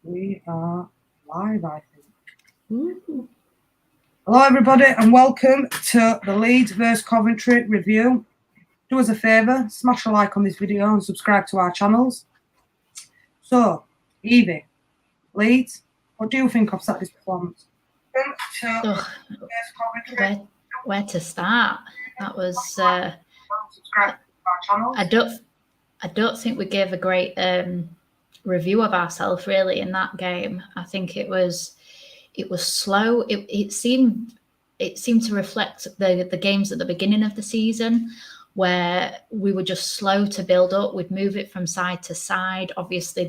We are live, I think. Ooh. Hello, everybody, and welcome to the Leeds vs Coventry review. Do us a favour, smash a like on this video and subscribe to our channels. So, Evie, Leeds, what do you think of Saturday's performance? Where to start? That was. Subscribe to our channels. I don't think we gave a great review of ourselves really in that game. I think it was slow. It seemed to reflect the games at the beginning of the season, where we were just slow to build up. We'd move it from side to side. Obviously,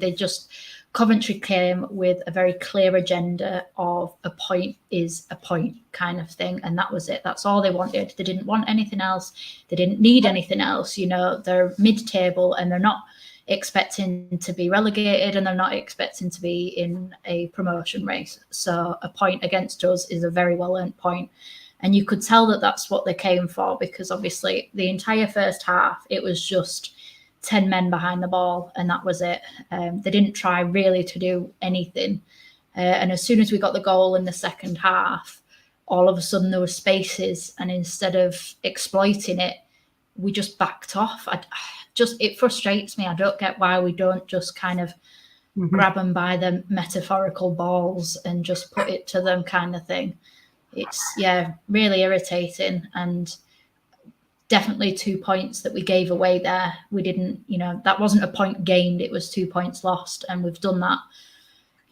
Coventry came with a very clear agenda of a point is a point kind of thing. And that was it. That's all they wanted. They didn't want anything else. They didn't need anything else. You know, they're mid-table and they're not expecting to be relegated and they're not expecting to be in a promotion race. So a point against us is a very well-earned point. And you could tell that that's what they came for, because obviously the entire first half, it was just 10 men behind the ball, and that was it. They didn't try really to do anything. And as soon as we got the goal in the second half, all of a sudden there were spaces, and instead of exploiting it, we just backed off. It frustrates me. I don't get why we don't just kind of grab them by the metaphorical balls and just put it to them kind of thing. It's, really irritating, and definitely 2 points that we gave away there. We didn't, that wasn't a point gained, it was 2 points lost. And we've done that,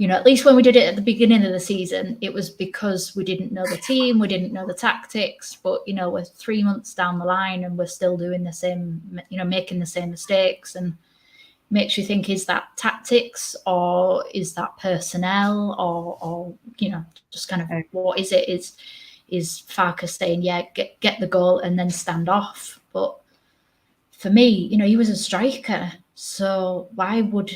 at least when we did it at the beginning of the season, it was because we didn't know the team, we didn't know the tactics. But, we're 3 months down the line and we're still doing the same, making the same mistakes. And makes you think, is that tactics or is that personnel or just kind of what is it? Is Farke saying, get the goal and then stand off? But for me, he was a striker, so why would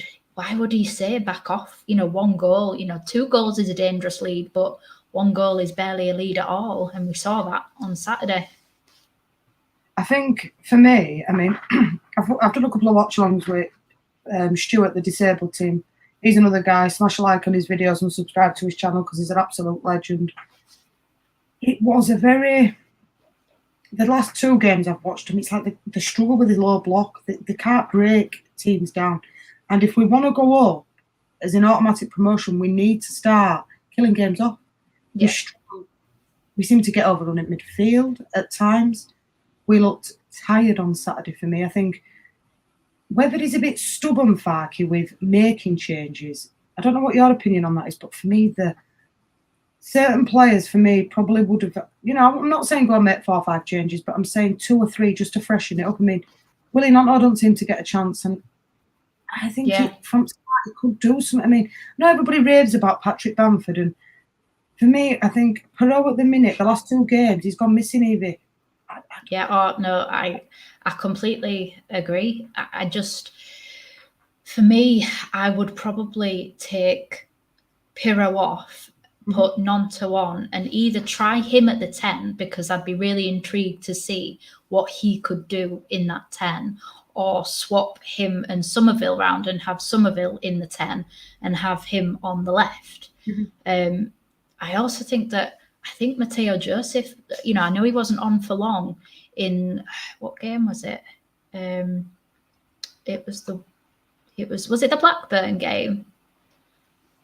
he say back off? 1 goal, 2 goals is a dangerous lead, but 1 goal is barely a lead at all, and we saw that on Saturday. I think for me, I've done a couple of watch-alongs with Stuart, the disabled team. He's another guy. Smash a like on his videos and subscribe to his channel because he's an absolute legend. It was the last 2 games I've watched him, it's like the struggle with his low block. They can't break teams down. And if we want to go up as an automatic promotion, we need to start killing games off. Yeah. We seem to get overrun at midfield at times. We looked tired on Saturday for me. I think whether he's a bit stubborn, Farke, with making changes, I don't know what your opinion on that is, but for me, certain players for me probably would have, I'm not saying go and make 4 or 5 changes, but I'm saying 2 or 3 just to freshen it up. Willie Gnonto don't seem to get a chance, and I think from start he could do something. I know everybody raves about Patrick Bamford, and for me, I think Perot at the minute, the last 2 games, he's gone missing, Evie. I completely agree. For me, I would probably take Perot off, put Gnonto on, and either try him at the 10, because I'd be really intrigued to see what he could do in that 10, or swap him and Somerville round and have Somerville in the 10 and have him on the left. I also think Matteo Joseph, I know he wasn't on for long in, what game was it? Was it the Blackburn game?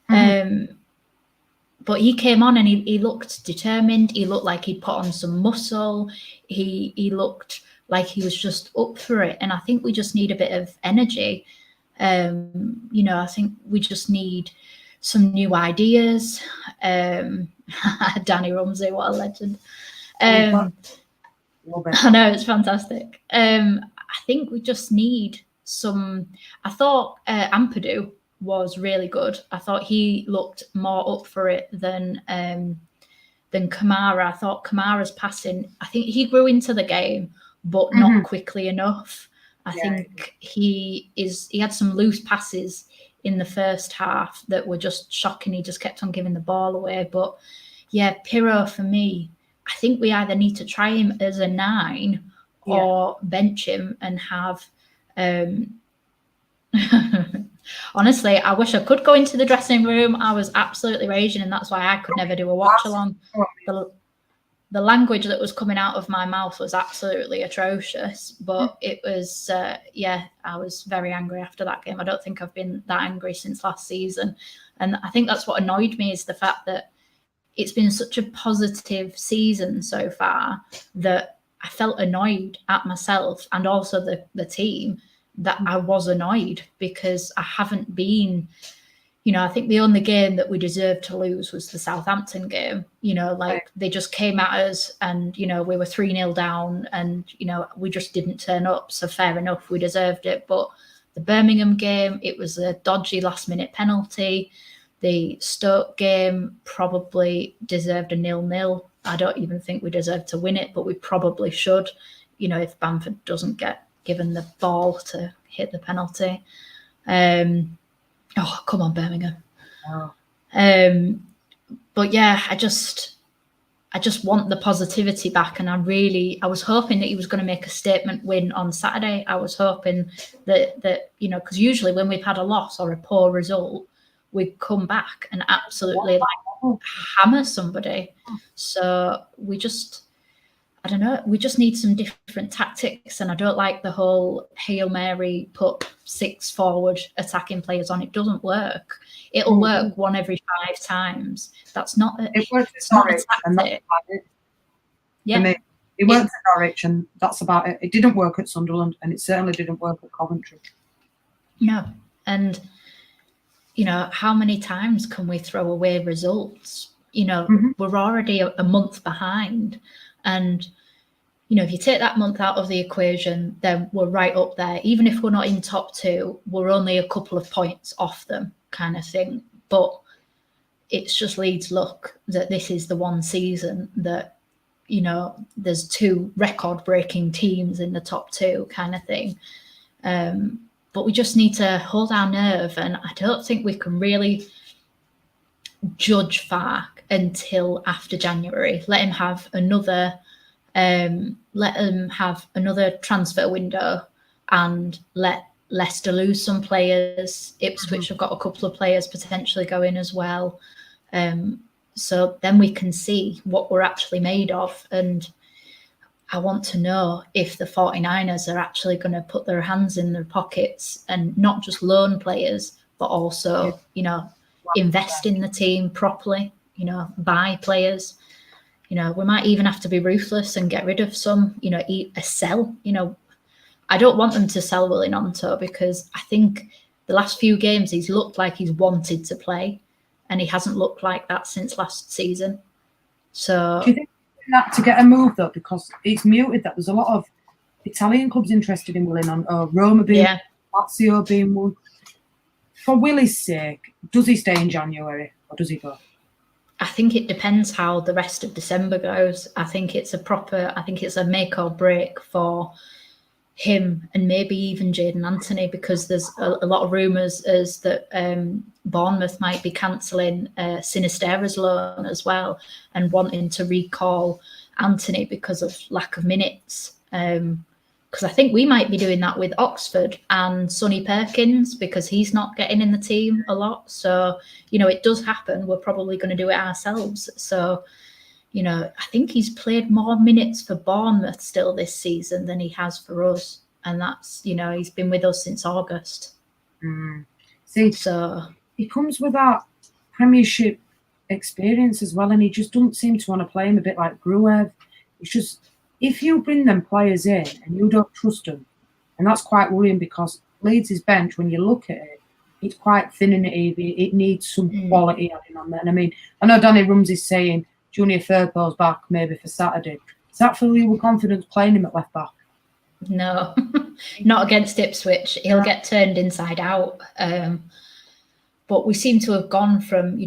But he came on and he looked determined. He looked like he'd put on some muscle. He looked like he was just up for it. And I think we just need a bit of energy. I think we just need some new ideas. Danny Rumsey, what a legend. I know, it's fantastic. I think we just need some. I thought Ampadu was really good. I thought he looked more up for it than Kamara. I thought Kamara's passing, I think he grew into the game, but not quickly enough. I think he had some loose passes in the first half that were just shocking. He just kept on giving the ball away. But Pirro for me, I think we either need to try him as a 9 or bench him and have Honestly, I wish I could go into the dressing room. I was absolutely raging, and that's why I could never do a watch along. The language that was coming out of my mouth was absolutely atrocious, but it was, I was very angry after that game. I don't think I've been that angry since last season. And I think that's what annoyed me, is the fact that it's been such a positive season so far that I felt annoyed at myself and also the team, that I was annoyed because I haven't been, I think the only game that we deserved to lose was the Southampton game. They just came at us and, we were 3-0 down and, we just didn't turn up. So fair enough, we deserved it. But the Birmingham game, it was a dodgy last-minute penalty. The Stoke game probably deserved a 0-0. I don't even think we deserved to win it, but we probably should, if Bamford doesn't get given the ball to hit the penalty. Oh, come on, Birmingham. Oh. But yeah, I just want the positivity back. And I was hoping that he was going to make a statement win on Saturday. I was hoping that because usually when we've had a loss or a poor result, we'd come back and absolutely hammer somebody. So I don't know, we just need some different tactics. And I don't like the whole Hail Mary, put 6 forward attacking players on. It doesn't work. It'll work one every 5 times. That's not a, it worked it's at not a Norwich, and that's tactic. about it. Yeah. I mean, it worked at Norwich, and that's about it. It didn't work at Sunderland, and it certainly didn't work at Coventry. No. And, how many times can we throw away results? We're already a month behind. And, if you take that month out of the equation, then we're right up there. Even if we're not in top 2, we're only a couple of points off them, kind of thing. But it's just Leeds' luck that this is the one season that, there's 2 record-breaking teams in the top 2, kind of thing. But we just need to hold our nerve, and I don't think we can really judge Farke until after January. Let him have another transfer window, and let Leicester lose some players. Ipswich have got a couple of players potentially going as well. So then we can see what we're actually made of. And I want to know if the 49ers are actually going to put their hands in their pockets and not just loan players, but also, invest in the team properly, buy players. We might even have to be ruthless and get rid of some, sell. I don't want them to sell Willie Gnonto, because I think the last few games he's looked like he's wanted to play, and he hasn't looked like that since last season. So do you think that to get a move though, because it's muted that there's a lot of Italian clubs interested in Willie Gnonto, Roma being, Lazio being one. For Willie's sake, does he stay in January or does he go? I think it depends how the rest of December goes. I think it's a make or break for him, and maybe even Jadon Anthony, because there's a lot of rumours as that Bournemouth might be cancelling Sinistera's loan as well, and wanting to recall Anthony because of lack of minutes. Because I think we might be doing that with Oxford and Sonny Perkins, because he's not getting in the team a lot. So, it does happen. We're probably going to do it ourselves. So, I think he's played more minutes for Bournemouth still this season than he has for us. And that's, he's been with us since August. See, so he comes with that Premiership experience as well, and he just doesn't seem to want to play him, a bit like Gruev. It's just, if you bring them players in and you don't trust them, and that's quite worrying, because Leeds' bench, when you look at it, it's quite thin and it needs some quality adding on there. And I mean, I know Danny Rumsey's saying Junior Firpo's back maybe for Saturday. Does that fill you with confidence playing him at left back? No, not against Ipswich. He'll get turned inside out. But we seem to have gone from,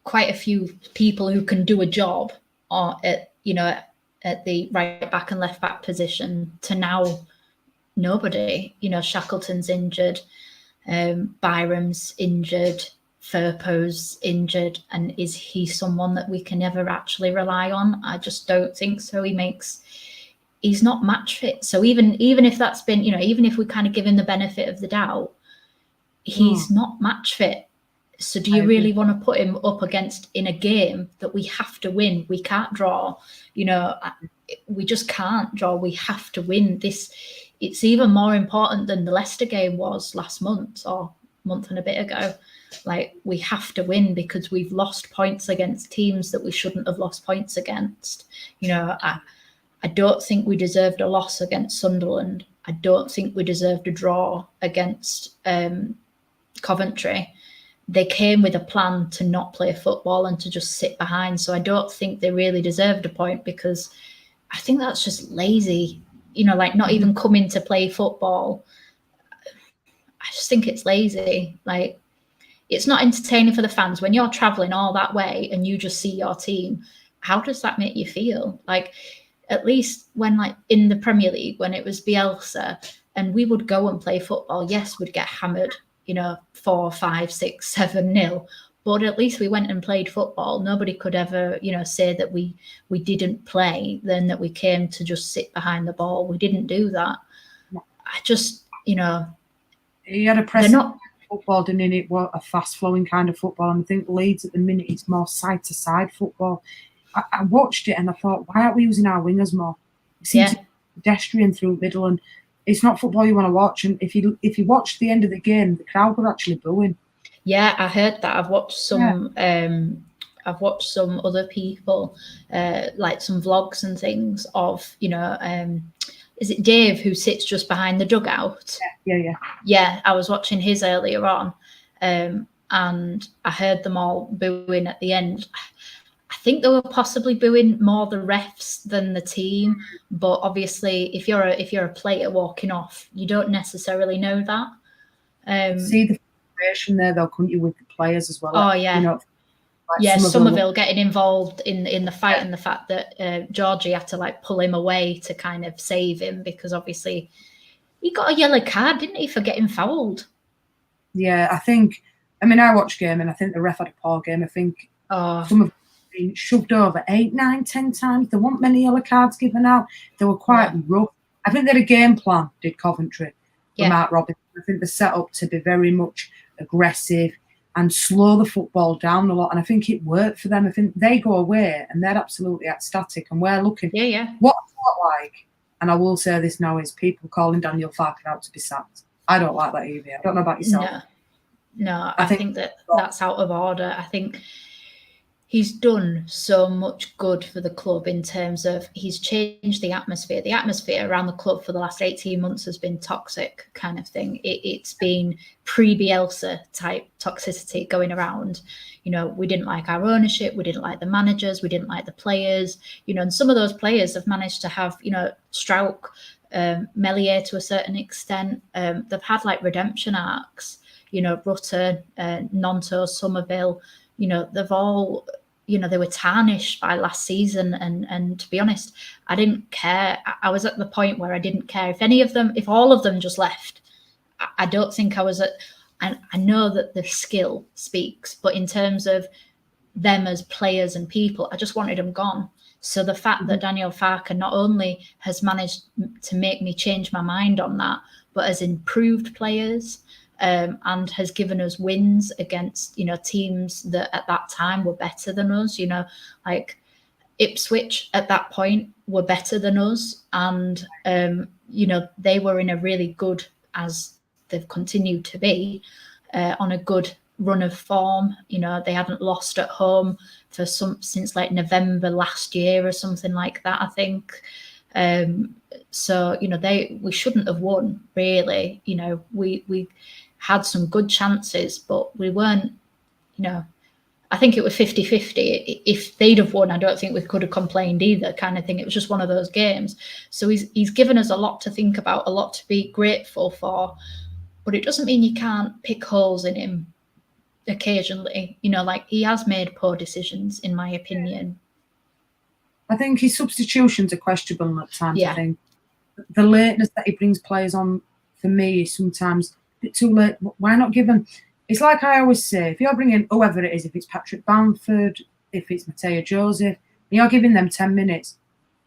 quite a few people who can do a job at the right back and left back position to now nobody. Shackleton's injured, Byram's injured, Firpo's injured, and is he someone that we can ever actually rely on? I just don't think so. He's not match fit. So even if that's been, even if we kind of give him the benefit of the doubt, he's not match fit. So do you really want to put him up against in a game that we have to win? We can't draw, we just can't draw. We have to win this. It's even more important than the Leicester game was last month or month and a bit ago. Like, we have to win because we've lost points against teams that we shouldn't have lost points against. I don't think we deserved a loss against Sunderland. I don't think we deserved a draw against Coventry. They came with a plan to not play football and to just sit behind. So I don't think they really deserved a point, because I think that's just lazy, not even coming to play football. I just think it's lazy. Like, it's not entertaining for the fans when you're traveling all that way and you just see your team. How does that make you feel? Like, at least when, like, in the Premier League, when it was Bielsa and we would go and play football, yes, we'd get hammered, 4, 5, 6, 7-0. But at least we went and played football. Nobody could ever, say that we didn't play, then that we came to just sit behind the ball. We didn't do that. I just, He had a press football, didn't he? Well, a fast-flowing kind of football. And I think Leeds at the minute is more side-to-side football. I watched it and I thought, why aren't we using our wingers more? It seems to be pedestrian through middle, and it's not football you want to watch. And if you watch the end of the game, the crowd were actually booing. Yeah, I heard that. I've watched some. I've watched some other people, like some vlogs and things of, is it Dave who sits just behind the dugout? Yeah, I was watching his earlier on, and I heard them all booing at the end. I think they were possibly booing more the refs than the team, but obviously, if you're a player walking off, you don't necessarily know that. See the frustration there, though, couldn't you, with the players as well? Oh yeah. Somerville getting involved in the fight, and the fact that Georgie had to, like, pull him away to kind of save him, because obviously he got a yellow card, didn't he, for getting fouled? Yeah, I watched game and I think the ref had a poor game. I think some of them been shoved over 8, 9, 10 times. There weren't many yellow cards given out. They were quite rough. I think they had a game plan, did Coventry, for Mark Robinson. I think they're set up to be very much aggressive and slow the football down a lot. And I think it worked for them. I think they go away and they're absolutely ecstatic. And we're looking. What I thought, like, and I will say this now, is people calling Daniel Farke out to be sacked. I don't like that either. I don't know about yourself. No, I think that's out of order. I think he's done so much good for the club in terms of he's changed the atmosphere. The atmosphere around the club for the last 18 months has been toxic kind of thing. It's been pre-Bielsa type toxicity going around. We didn't like our ownership. We didn't like the managers. We didn't like the players. And some of those players have managed to have, Strauch, Melier to a certain extent. They've had, like, redemption arcs. Rutter, Nonto, Somerville. They've all, they were tarnished by last season. And to be honest, I didn't care. I was at the point where I didn't care if all of them just left. I don't think I was and I know that the skill speaks, but in terms of them as players and people, I just wanted them gone. So the fact that Daniel Farke not only has managed to make me change my mind on that, but has improved players, and has given us wins against, teams that at that time were better than us, like Ipswich at that point were better than us. And, they were in a really good, as they've continued to be, on a good run of form. They hadn't lost at home since like November last year or something like that, I think. So, we shouldn't have won, really. We had some good chances, but we weren't, I think it was 50-50. If they'd have won, I don't think we could have complained either, kind of thing. It was just one of those games. So he's given us a lot to think about, a lot to be grateful for, but it doesn't mean you can't pick holes in him occasionally. Like, he has made poor decisions, in my opinion. I think his substitutions are questionable at times. I think the lateness that he brings players on, for me, is sometimes a bit too late. Why not give them? It's like I always say, if you're bringing whoever it is, if it's Patrick Bamford, if it's Mateo Joseph, and you're giving them 10 minutes,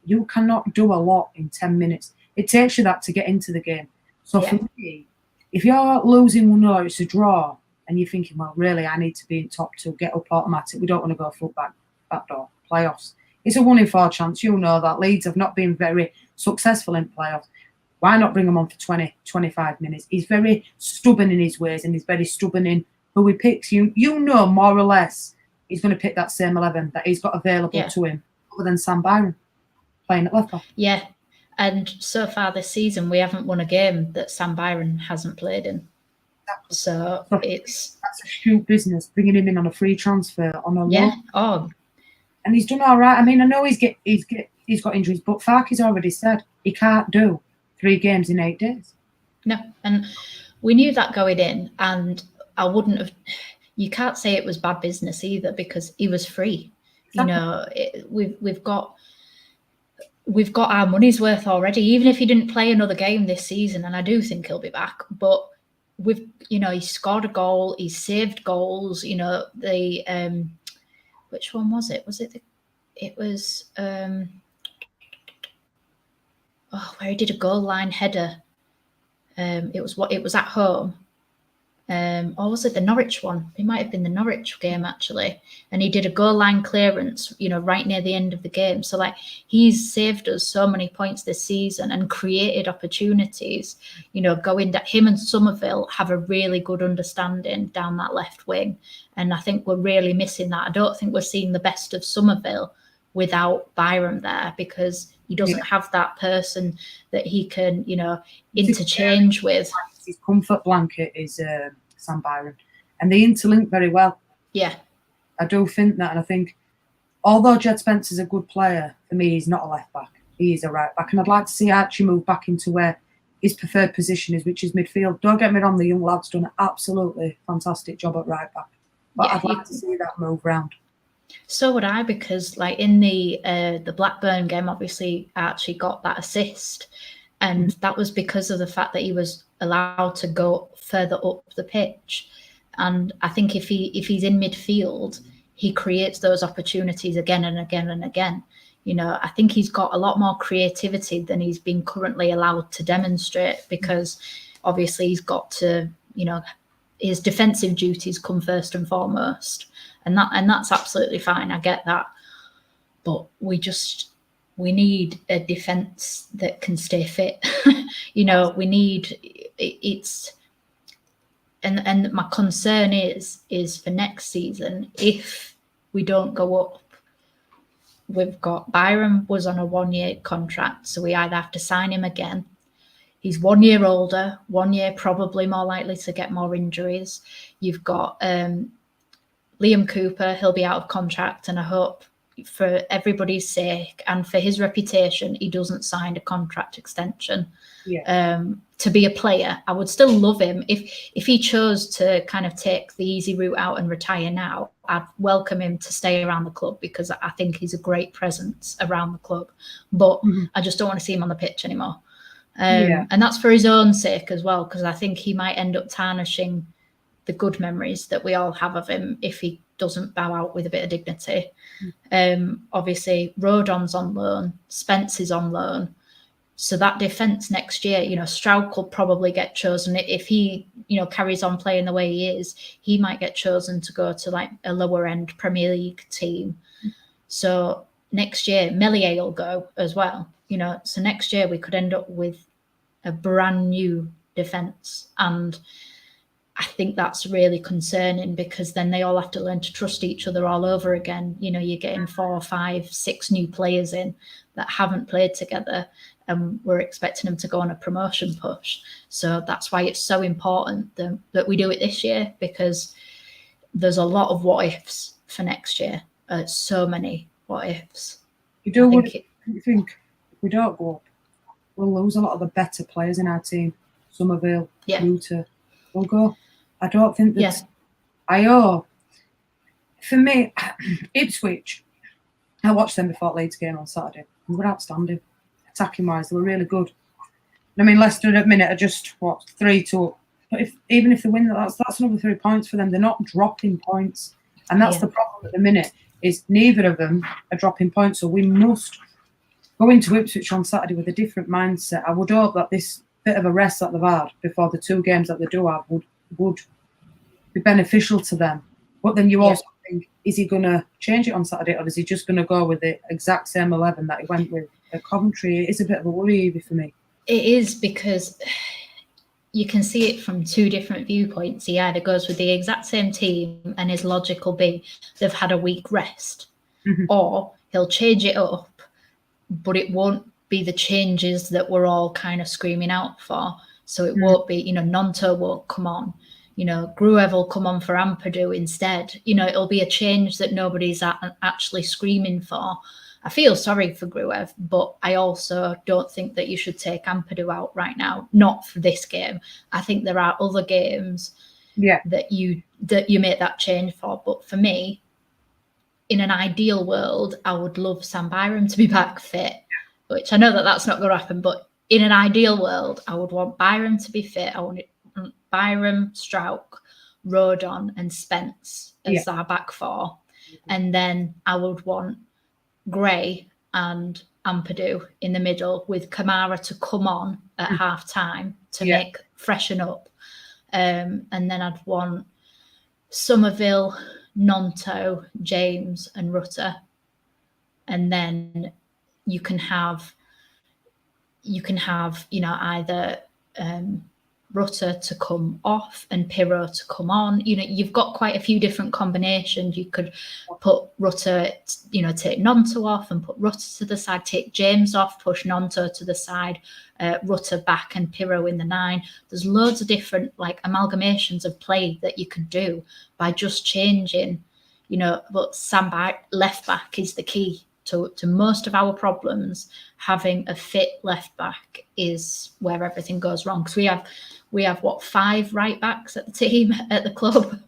you cannot do a lot in 10 minutes. It takes you that to get into the game. So for me, if you're losing 1-0, it's a draw, and you're thinking, well, really, I need to be in top 2, get up automatic. We don't want to go full back door playoffs. It's a 1 in 4 chance. You know that Leeds have not been very successful in playoffs. Why not bring him on for 20, 25 minutes? He's very stubborn in his ways, and he's very stubborn in who he picks. You know more or less he's going to pick that same 11 that he's got available to him, other than Sam Byron playing at left back. Yeah, and so far this season, we haven't won a game that Sam Byron hasn't played in. Exactly. So that's a shoot business, bringing him in on a free transfer on a loan. Oh, and he's done all right. I mean, I know he's got injuries, but Farke's already said he can't do 3 games in 8 days. No, and we knew that going in, and I wouldn't have. You can't say it was bad business either, because he was free. Exactly. We've got our money's worth already. Even if he didn't play another game this season, and I do think he'll be back, but he scored a goal, he saved goals. Which one was it? Where he did a goal line header. It was at home. Or was it the Norwich one? It might have been the Norwich game, actually. And he did a goal line clearance, right near the end of the game. So, he's saved us so many points this season and created opportunities. Going that him and Somerville have a really good understanding down that left wing. And I think we're really missing that. I don't think we're seeing the best of Somerville without Byron there, because he doesn't have that person that he can, interchange with. His comfort blanket is Sam Byron, and they interlink very well. Yeah, I do think that, and I think although Jed Spencer's a good player, for me he's not a left back. He is a right back, and I'd like to see Archie move back into where his preferred position is, which is midfield. Don't get me wrong, the young lad's done an absolutely fantastic job at right back, but I'd like to see that move round. So would I, because in the Blackburn game, obviously Archie got that assist, and that was because of the fact that he was allowed to go further up the pitch. And I think if he's in midfield, he creates those opportunities again and again and again. I think he's got a lot more creativity than he's been currently allowed to demonstrate, because obviously he's got to, his defensive duties come first and foremost. And that's absolutely fine. I get that. But we need a defence that can stay fit. We need it's, and my concern is for next season, if we don't go up, we've got Byron was on a 1-year contract, so we either have to sign him again. He's 1 year older, 1 year probably more likely to get more injuries. You've got Liam Cooper, he'll be out of contract, and I hope for everybody's sake and for his reputation, he doesn't sign a contract extension. To be a player. I would still love him. If he chose to kind of take the easy route out and retire now, I'd welcome him to stay around the club, because I think he's a great presence around the club. But I just don't want to see him on the pitch anymore. And that's for his own sake as well, because I think he might end up tarnishing the good memories that we all have of him if he doesn't bow out with a bit of dignity. Obviously, Rodon's on loan, Spence is on loan. So that defence next year, Stroud could probably get chosen. If he, carries on playing the way he is, he might get chosen to go to a lower end Premier League team. So next year, Melier will go as well. So next year we could end up with a brand new defence. And I think that's really concerning, because then they all have to learn to trust each other all over again. You're getting 4, 5, 6 new players in that haven't played together, and we're expecting them to go on a promotion push. So that's why it's so important that we do it this year, because there's a lot of what ifs for next year. So many what ifs. You think if we don't go up, we'll lose a lot of the better players in our team. Somerville, Luther, will go. I don't think that. For me, Ipswich, I watched them before Leeds game on Saturday. They were outstanding. Attacking wise, they were really good. I mean, Leicester at a minute are just 3-2. But even if they win, that's another 3 points for them. They're not dropping points, and that's the problem at the minute. Is neither of them are dropping points. So we must go into Ipswich on Saturday with a different mindset. I would hope that this bit of a rest that they've had before the 2 games that they do have would be beneficial to them. But then you also think, is he going to change it on Saturday, or is he just going to go with the exact same 11 that he went with at Coventry? It is a bit of a worry for me. It is, because you can see it from 2 different viewpoints. He either goes with the exact same team and his logic will be they've had a week rest, or he'll change it up, but it won't be the changes that we're all kind of screaming out for. So it won't be, Nonto won't come on, Gruev will come on for Ampadu instead. It'll be a change that nobody's actually screaming for. I feel sorry for Gruev, but I also don't think that you should take Ampadu out right now. Not for this game. I think there are other games that you make that change for. But for me, in an ideal world, I would love Sam Byram to be back fit, which I know that that's not going to happen. But in an ideal world, I would want Byram to be fit. I want Byram, Strauch, Rodon, and Spence as our back 4, and then I would want Gray and Ampadu in the middle, with Kamara to come on at half time to freshen up. And then I'd want Somerville, Nonto, James, and Rutter. And then you can have either Rutter to come off and Pirro to come on. You've got quite a few different combinations. You could put Rutter, take Nonto off and put Rutter to the side, take James off, push Nonto to the side, Rutter back and Pirro in the 9. There's loads of different amalgamations of play that you could do by just changing, but Sam left back is the key to most of our problems. Having a fit left back is where everything goes wrong, because we have 5 right backs at the team at the club,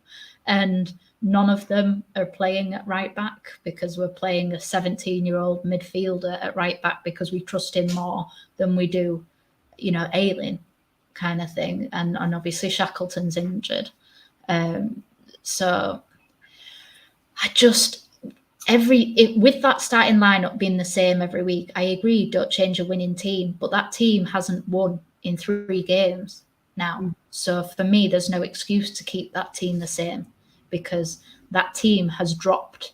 and none of them are playing at right back, because we're playing a 17-year-old midfielder at right back because we trust him more than we do, Ayling kind of thing. And obviously Shackleton's injured. So I just, with that starting lineup being the same every week, I agree, don't change a winning team, but that team hasn't won in 3 games now. So for me, there's no excuse to keep that team the same, because that team has dropped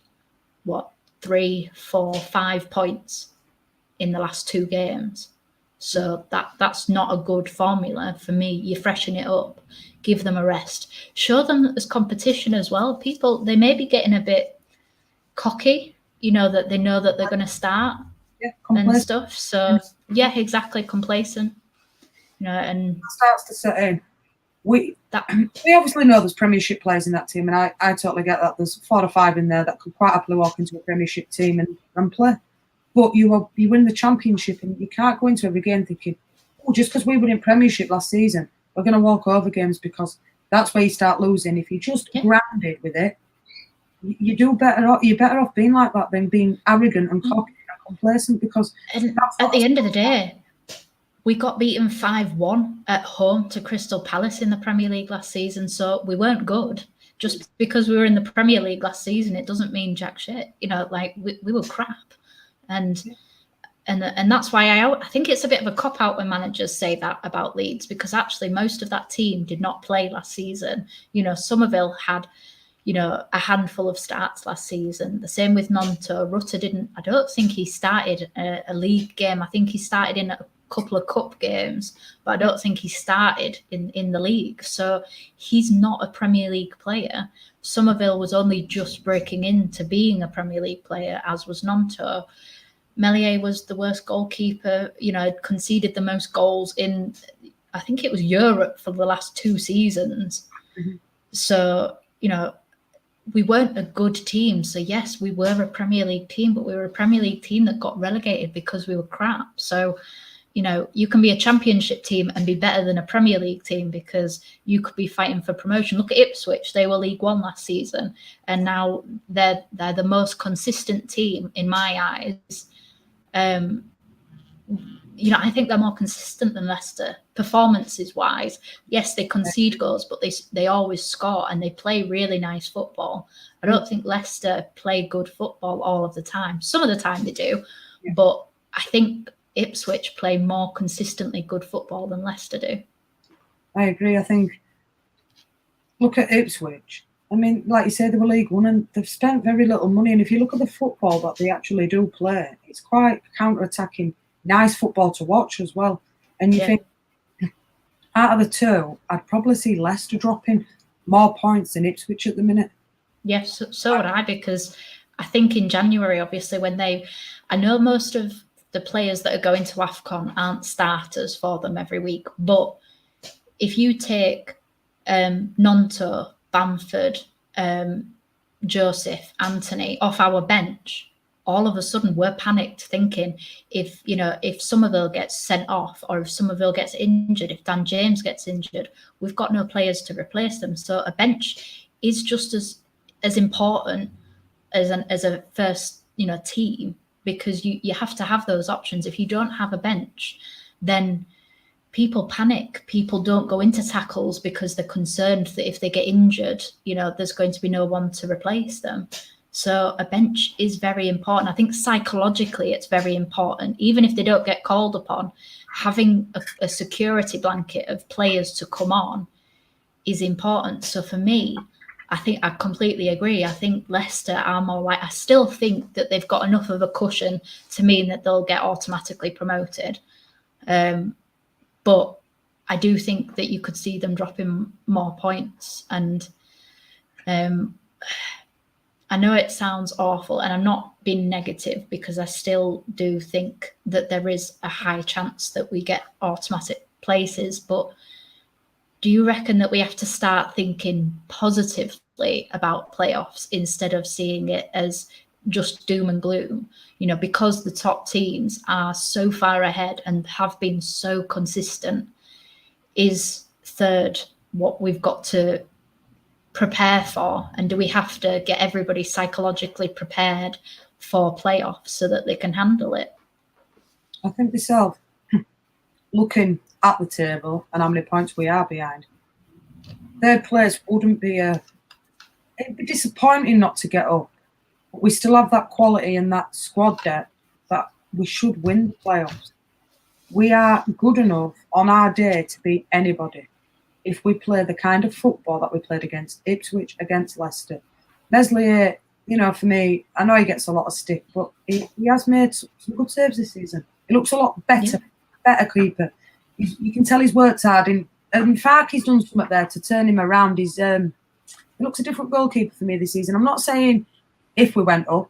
3, 4, 5 points in the last 2 games. So that's not a good formula for me. You freshen it up, give them a rest, show them as competition as well. People, they may be getting a bit cocky, that they know that they're going to start and stuff. So exactly, complacent. And that starts to set in. We obviously know there's Premiership players in that team, and I totally get that. There's 4 or 5 in there that could quite happily walk into a Premiership team and play. But you win the Championship, and you can't go into every game thinking, just because we were in Premiership last season, we're going to walk over games, because that's where you start losing. If you just grounded with it, you do better. You're better off being like that than being arrogant and cocky and complacent. Because at the end of the day, we got beaten 5-1 at home to Crystal Palace in the Premier League last season. So we weren't good. Just because we were in the Premier League last season, it doesn't mean jack shit. We were crap. And that's why I think it's a bit of a cop-out when managers say that about Leeds, because actually most of that team did not play last season. Somerville had, a handful of starts last season. The same with Nonto. Rutter didn't. I don't think he started a league game. I think he started in a couple of cup games, but I don't think he started in the league. So he's not a Premier League player. Somerville was only just breaking into being a Premier League player, as was Nonto. Meslier was the worst goalkeeper, conceded the most goals in, I think it was Europe for the last 2 seasons. So, we weren't a good team. So yes, we were a Premier League team, but we were a Premier League team that got relegated because we were crap. So, you can be a Championship team and be better than a Premier League team, because you could be fighting for promotion. Look at Ipswich; they were League One last season, and now they're the most consistent team in my eyes. I think they're more consistent than Leicester, performances wise. Yes, they concede goals, but they always score and they play really nice football. I don't think Leicester play good football all of the time. Some of the time they do, but I think Ipswich play more consistently good football than Leicester do. I agree. I think, look at Ipswich. I mean, like you say, they were League One and they've spent very little money. And if you look at the football that they actually do play, it's quite counter-attacking, nice football to watch as well. And you think, out of the two, I'd probably see Leicester dropping more points than Ipswich at the minute. Yes, so would I, because I think in January, obviously, I know most of the players that are going to AFCON aren't starters for them every week, but if you take Nonto, Bamford, Joseph, Anthony off our bench, all of a sudden we're panicked thinking if Somerville gets sent off or if Somerville gets injured, if Dan James gets injured, we've got no players to replace them. So a bench is just as important as a first team, because you have to have those options. If you don't have a bench, then people panic. People don't go into tackles because they're concerned that if they get injured, there's going to be no one to replace them. So a bench is very important. I think psychologically it's very important. Even if they don't get called upon, having a security blanket of players to come on is important. So for me, I think I completely agree. I think Leicester are more like, I still think that they've got enough of a cushion to mean that they'll get automatically promoted. But I do think that you could see them dropping more points. And I know it sounds awful, and I'm not being negative, because I still do think that there is a high chance that we get automatic places. But do you reckon that we have to start thinking positively about playoffs instead of seeing it as just doom and gloom? Because the top teams are so far ahead and have been so consistent, is third what we've got to prepare for? And do we have to get everybody psychologically prepared for playoffs so that they can handle it? I think myself, looking at the table and how many points we are behind, third place wouldn't be it'd be disappointing not to get up. But we still have that quality and that squad depth that we should win the playoffs. We are good enough on our day to beat anybody if we play the kind of football that we played against Ipswich, against Leicester. Meslier, for me, I know he gets a lot of stick, but he has made some good saves this season. He looks a lot better keeper. You can tell he's worked hard. And Farke's done something there to turn him around. He looks a different goalkeeper for me this season. I'm not saying if we went up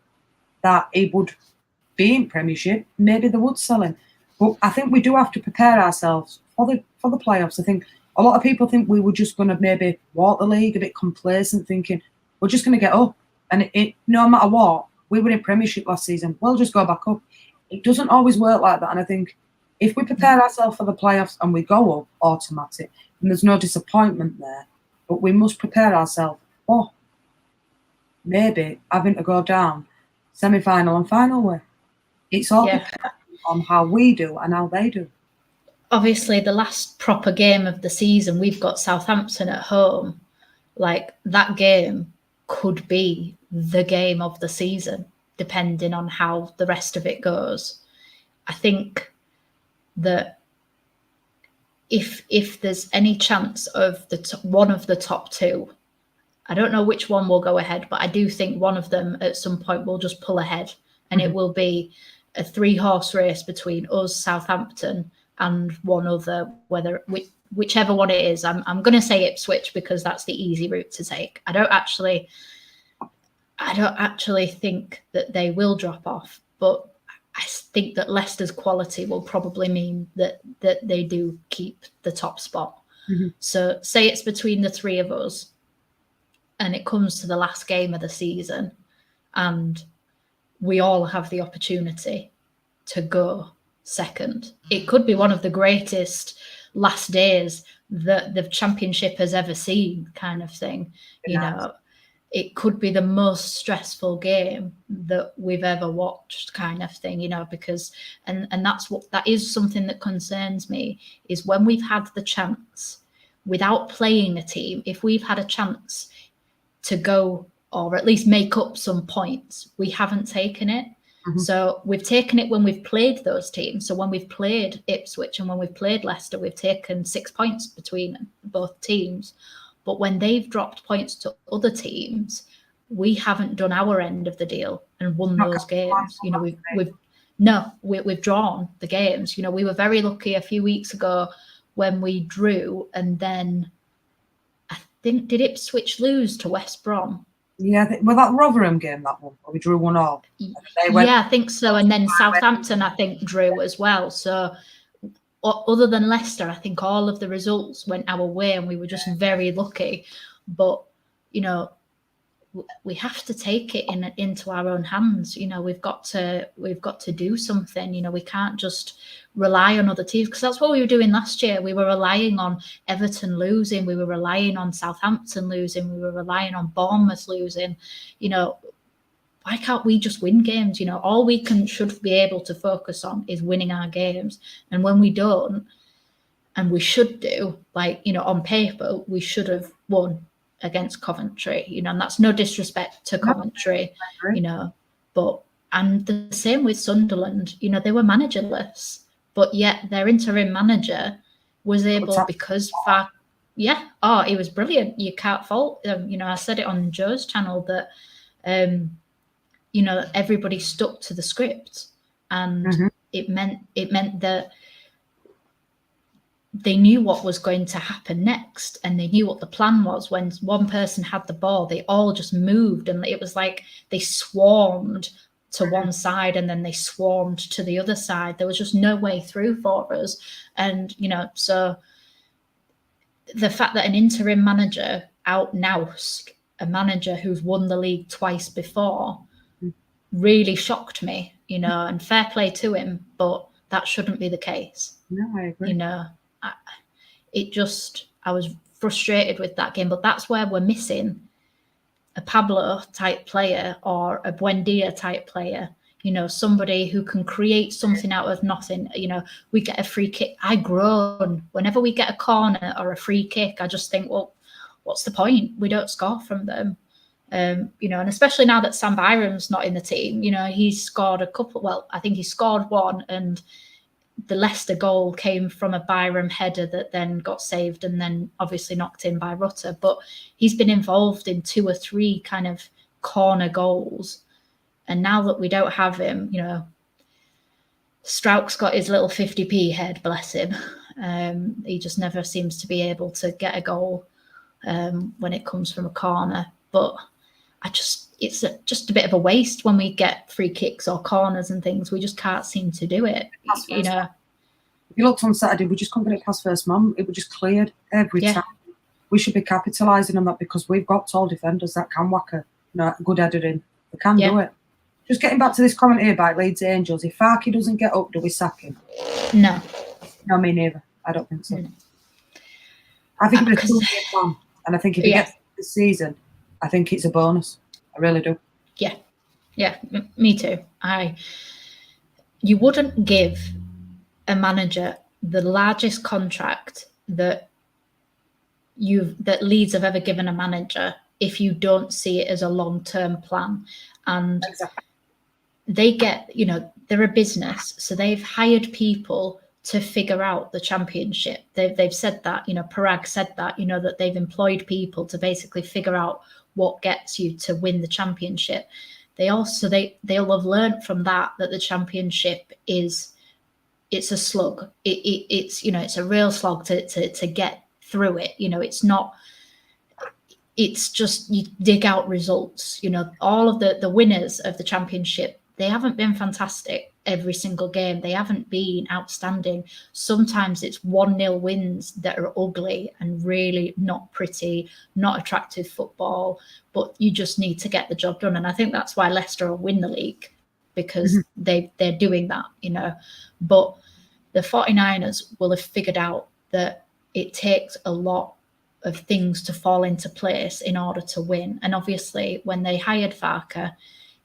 that he would be in Premiership. Maybe they would sell him. But I think we do have to prepare ourselves for the playoffs. I think a lot of people think we were just going to maybe walk the league a bit complacent, thinking we're just going to get up. And no matter what, we were in Premiership last season, we'll just go back up. It doesn't always work like that. And I think if we prepare ourselves for the playoffs and we go up automatic, and there's no disappointment there, but we must prepare ourselves for maybe having to go down semi-final and final way. It's all dependent on how we do and how they do. Obviously, the last proper game of the season, we've got Southampton at home. Like, that game could be the game of the season, depending on how the rest of it goes. I think that if there's any chance of one of the top two, I don't know which one will go ahead, but I do think one of them at some point will just pull ahead, and it will be a 3-horse race between us, Southampton, and one other, whichever one it is. I'm going to say Ipswich because that's the easy route to take. I don't actually think that they will drop off, but I think that Leicester's quality will probably mean that they do keep the top spot. So say it's between the three of us and it comes to the last game of the season and we all have the opportunity to go second. It could be one of the greatest last days that the championship has ever seen, kind of thing. It could be the most stressful game that we've ever watched, kind of thing, because and that is something that concerns me, is when we've had the chance without playing a team, if we've had a chance to go or at least make up some points, we haven't taken it. So we've taken it when we've played those teams. So when we've played Ipswich and when we've played Leicester, we've taken 6 points between both teams. But when they've dropped points to other teams, we haven't done our end of the deal and won those games. You know, we've drawn the games. You know, we were very lucky a few weeks ago when we drew, and then I think, did Ipswich lose to West Brom? Yeah, well, that Rotherham game, that one, where we drew 1-1. Yeah, I think so. And then Southampton, I think, drew as well. So other than Leicester, I think all of the results went our way and we were just very lucky. But, you know, we have to take it into our own hands. You know, we've got to do something. You know, we can't just rely on other teams, because that's what we were doing last year. We were relying on Everton losing, we were relying on Southampton losing, we were relying on Bournemouth losing. You know, why can't we just win games? You know, all we should be able to focus on is winning our games. And when we don't, and we should do, like, you know, on paper, we should have won against Coventry, you know, and that's no disrespect to Coventry, you know, and the same with Sunderland, you know, they were managerless, but yet their interim manager was able, because he was brilliant. You can't fault them. You know, I said it on Joe's channel that, you know, everybody stuck to the script, and it meant that they knew what was going to happen next, and they knew what the plan was. When one person had the ball, they all just moved, and it was like they swarmed to one side and then they swarmed to the other side. There was just no way through for us. And, you know, so the fact that an interim manager out-noused a manager who's won the league twice before really shocked me, you know, and fair play to him, but that shouldn't be the case. No, I agree. You know, I was frustrated with that game, but that's where we're missing a Pablo type player or a Buendia type player, you know, somebody who can create something out of nothing. You know, we get a free kick, I groan. Whenever we get a corner or a free kick, I just think, well, what's the point? We don't score from them. You know, and especially now that Sam Byram's not in the team, you know, he's scored a couple. Well, I think he scored one, and the Leicester goal came from a Byram header that then got saved and then obviously knocked in by Rutter. But he's been involved in 2 or 3 kind of corner goals. And now that we don't have him, you know, Strauch's got his little 50p head, bless him. He just never seems to be able to get a goal when it comes from a corner. But it's just a bit of a waste when we get free kicks or corners and things. We just can't seem to do it. You know, if you looked on Saturday, we just couldn't get it past first man. It was just cleared every time. We should be capitalising on that, because we've got tall defenders that can whack a good header in. They can do it. Just getting back to this comment here by Leeds Angels, if Farke doesn't get up, do we sack him? No, me neither. I don't think so. I think it's a 2-year plan, and I think if he gets this season, I think it's a bonus. I really do. Yeah, me too. You wouldn't give a manager the largest contract that Leeds have ever given a manager if you don't see it as a long-term plan. And they get, you know, they're a business, so they've hired people to figure out the championship. They've said that, you know, Parag said that, you know, that they've employed people to basically figure out what gets you to win the championship. They'll have learned from that the championship it's a slug. It's you know, it's a real slog to get through it. You know, it's not. It's just you dig out results. You know, all of the winners of the championship, they haven't been fantastic every single game. They haven't been outstanding. Sometimes it's 1-0 wins that are ugly and really not pretty, not attractive football, but you just need to get the job done. And I think that's why Leicester will win the league, because they're doing that, you know. But the 49ers will have figured out that it takes a lot of things to fall into place in order to win. And obviously, when they hired Farke,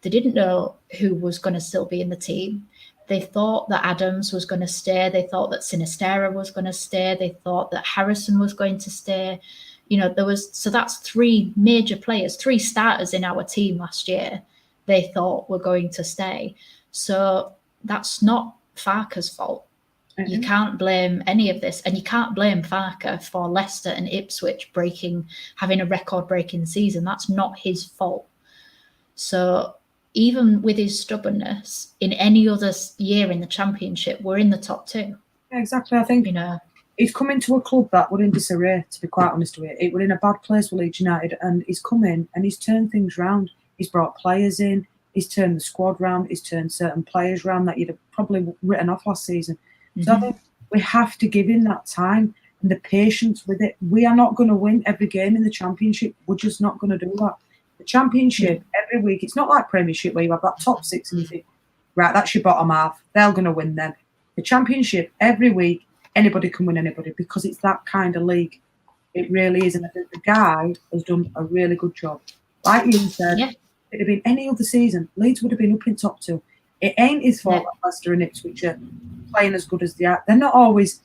they didn't know who was going to still be in the team. They thought that Adams was going to stay. They thought that Sinisterra was going to stay. They thought that Harrison was going to stay. You know, so that's 3 major players, 3 starters in our team last year, they thought were going to stay. So that's not Farke's fault. You can't blame any of this, and you can't blame Farke for Leicester and Ipswich having a record-breaking season. That's not his fault. So even with his stubbornness, in any other year in the Championship, we're in the top 2. Yeah, exactly. I think he's come into a club that were in disarray, to be quite honest with you. It were in a bad place with Leeds United, and he's come in and he's turned things round. He's brought players in, he's turned the squad round, he's turned certain players round that you'd have probably written off last season. So I think we have to give him that time and the patience with it. We are not going to win every game in the Championship. We're just not going to do that. The Championship, every week, it's not like Premiership where you have that top 6 and you think, right, that's your bottom half. They're going to win them. The Championship, every week, anybody can win anybody because it's that kind of league. It really is. And I think the guy has done a really good job. Like you said, if it had been any other season, Leeds would have been up in top 2. It ain't his fault that Leicester and Ipswich are playing as good as they are. They're not always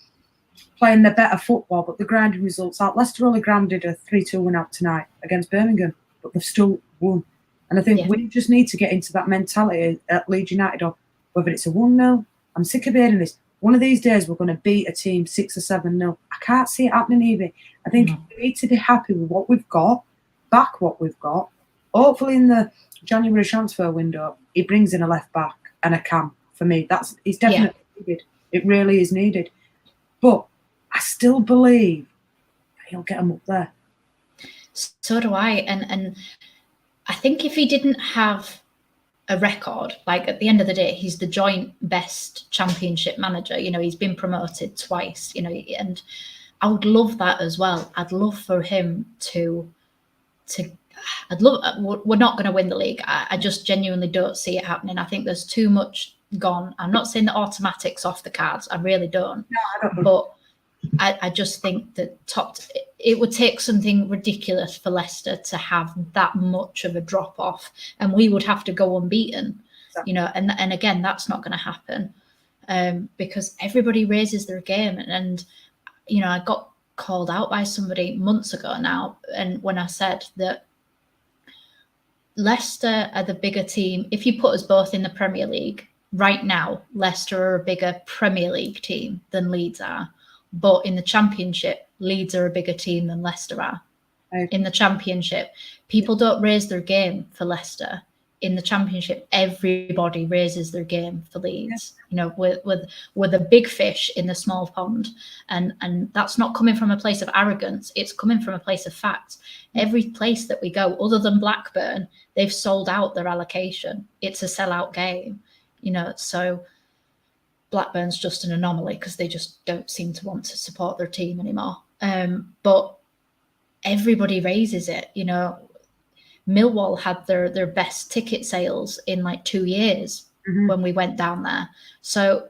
playing their better football, but they're grinding results out. Leicester only grounded a 3-2 win out tonight against Birmingham, but they've still won. And I think we just need to get into that mentality at Leeds United, or whether it's a 1-0. I'm sick of hearing this. One of these days we're going to beat a team 6 or 7-0. I can't see it happening, Evie. I think we need to be happy with what we've got, back what we've got. Hopefully in the January transfer window, he brings in a left back and a cam. For me, it's definitely needed. It really is needed. But I still believe he'll get them up there. So do I. And I think if he didn't have a record, like at the end of the day, he's the joint best Championship manager. You know, he's been promoted twice, you know, and I would love that as well. I'd love for him to we're not going to win the league. I just genuinely don't see it happening. I think there's too much gone. I'm not saying that automatics off the cards. I really don't. No, I don't. But I just think that it would take something ridiculous for Leicester to have that much of a drop off, and we would have to go unbeaten, you know. And again, that's not going to happen because everybody raises their game. And you know, I got called out by somebody months ago now, and when I said that Leicester are the bigger team, if you put us both in the Premier League right now, Leicester are a bigger Premier League team than Leeds are. But in the Championship, Leeds are a bigger team than Leicester are. In the Championship, people don't raise their game for Leicester. In the Championship, everybody raises their game for Leeds. You know, we're the big fish in the small pond, and that's not coming from a place of arrogance. It's coming from a place of fact. Every place that we go, other than Blackburn, they've sold out their allocation. It's a sellout game, you know. So Blackburn's just an anomaly because they just don't seem to want to support their team anymore. But everybody raises it, you know. Millwall had their best ticket sales in like 2 years when we went down there. So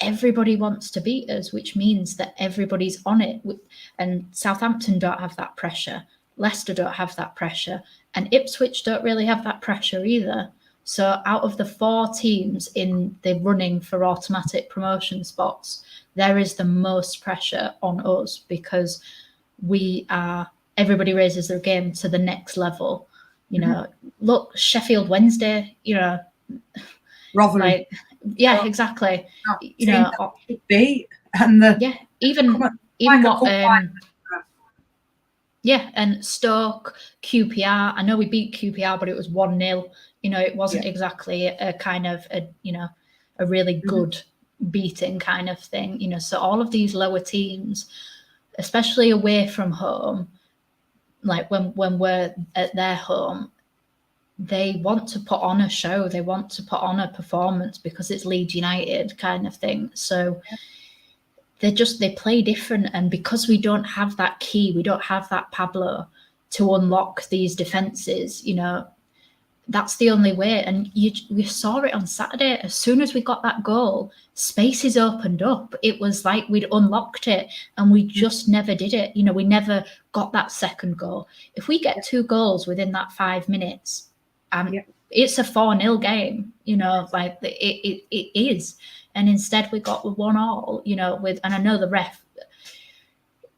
everybody wants to beat us, which means that everybody's on it. And Southampton don't have that pressure. Leicester don't have that pressure. And Ipswich don't really have that pressure either. So out of the 4 teams in the running for automatic promotion spots, there is the most pressure on us because everybody raises their game to the next level. You know, look, Sheffield Wednesday, you know, Rotherham. like, yeah, exactly. No, you know, beat and even and Stoke, QPR. I know we beat QPR, but it was 1-0. You know, it wasn't exactly a kind of a really good beating kind of thing. You know, so all of these lower teams, especially away from home, like when we're at their home, they want to put on a show. They want to put on a performance because it's Leeds United kind of thing. So they play different. And because we don't have that key, we don't have that Pablo to unlock these defenses, you know, that's the only way. And we saw it on Saturday. As soon as we got that goal, spaces opened up. It was like we'd unlocked it and we just never did it. You know, we never got that second goal. If we get 2 goals within that 5 minutes, it's a 4-0 game, you know, like it is. And instead we got 1-1, you know, and I know the ref,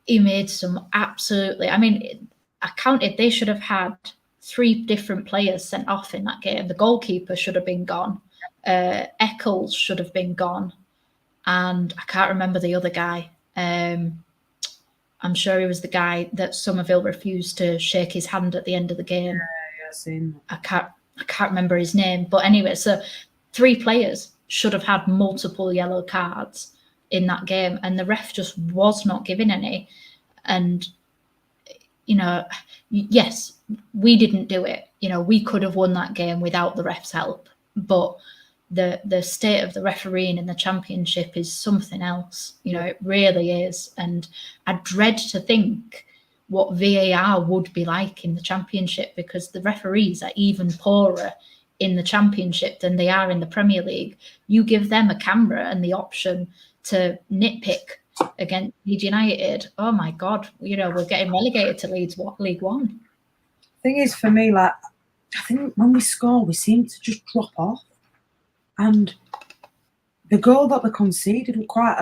he made some absolutely, I mean, I counted, they should have had 3 different players sent off in that game. The goalkeeper should have been gone. Eccles should have been gone, and I can't remember the other guy. I'm sure he was the guy that Somerville refused to shake his hand at the end of the game. Yeah, I've seen that. I can't remember his name, but anyway, so 3 players should have had multiple yellow cards in that game, and the ref just was not giving any. And yes, we didn't do it. We could have won that game without the ref's help, but the state of the refereeing in the Championship is something else. It really is. And I dread to think what VAR would be like in the Championship, because the referees are even poorer in the Championship than they are in the Premier League. You give them a camera and the option to nitpick against Leeds United, oh my God, we're getting relegated to League One. Thing is, for me, I think when we score, we seem to just drop off. And the goal that we conceded was quite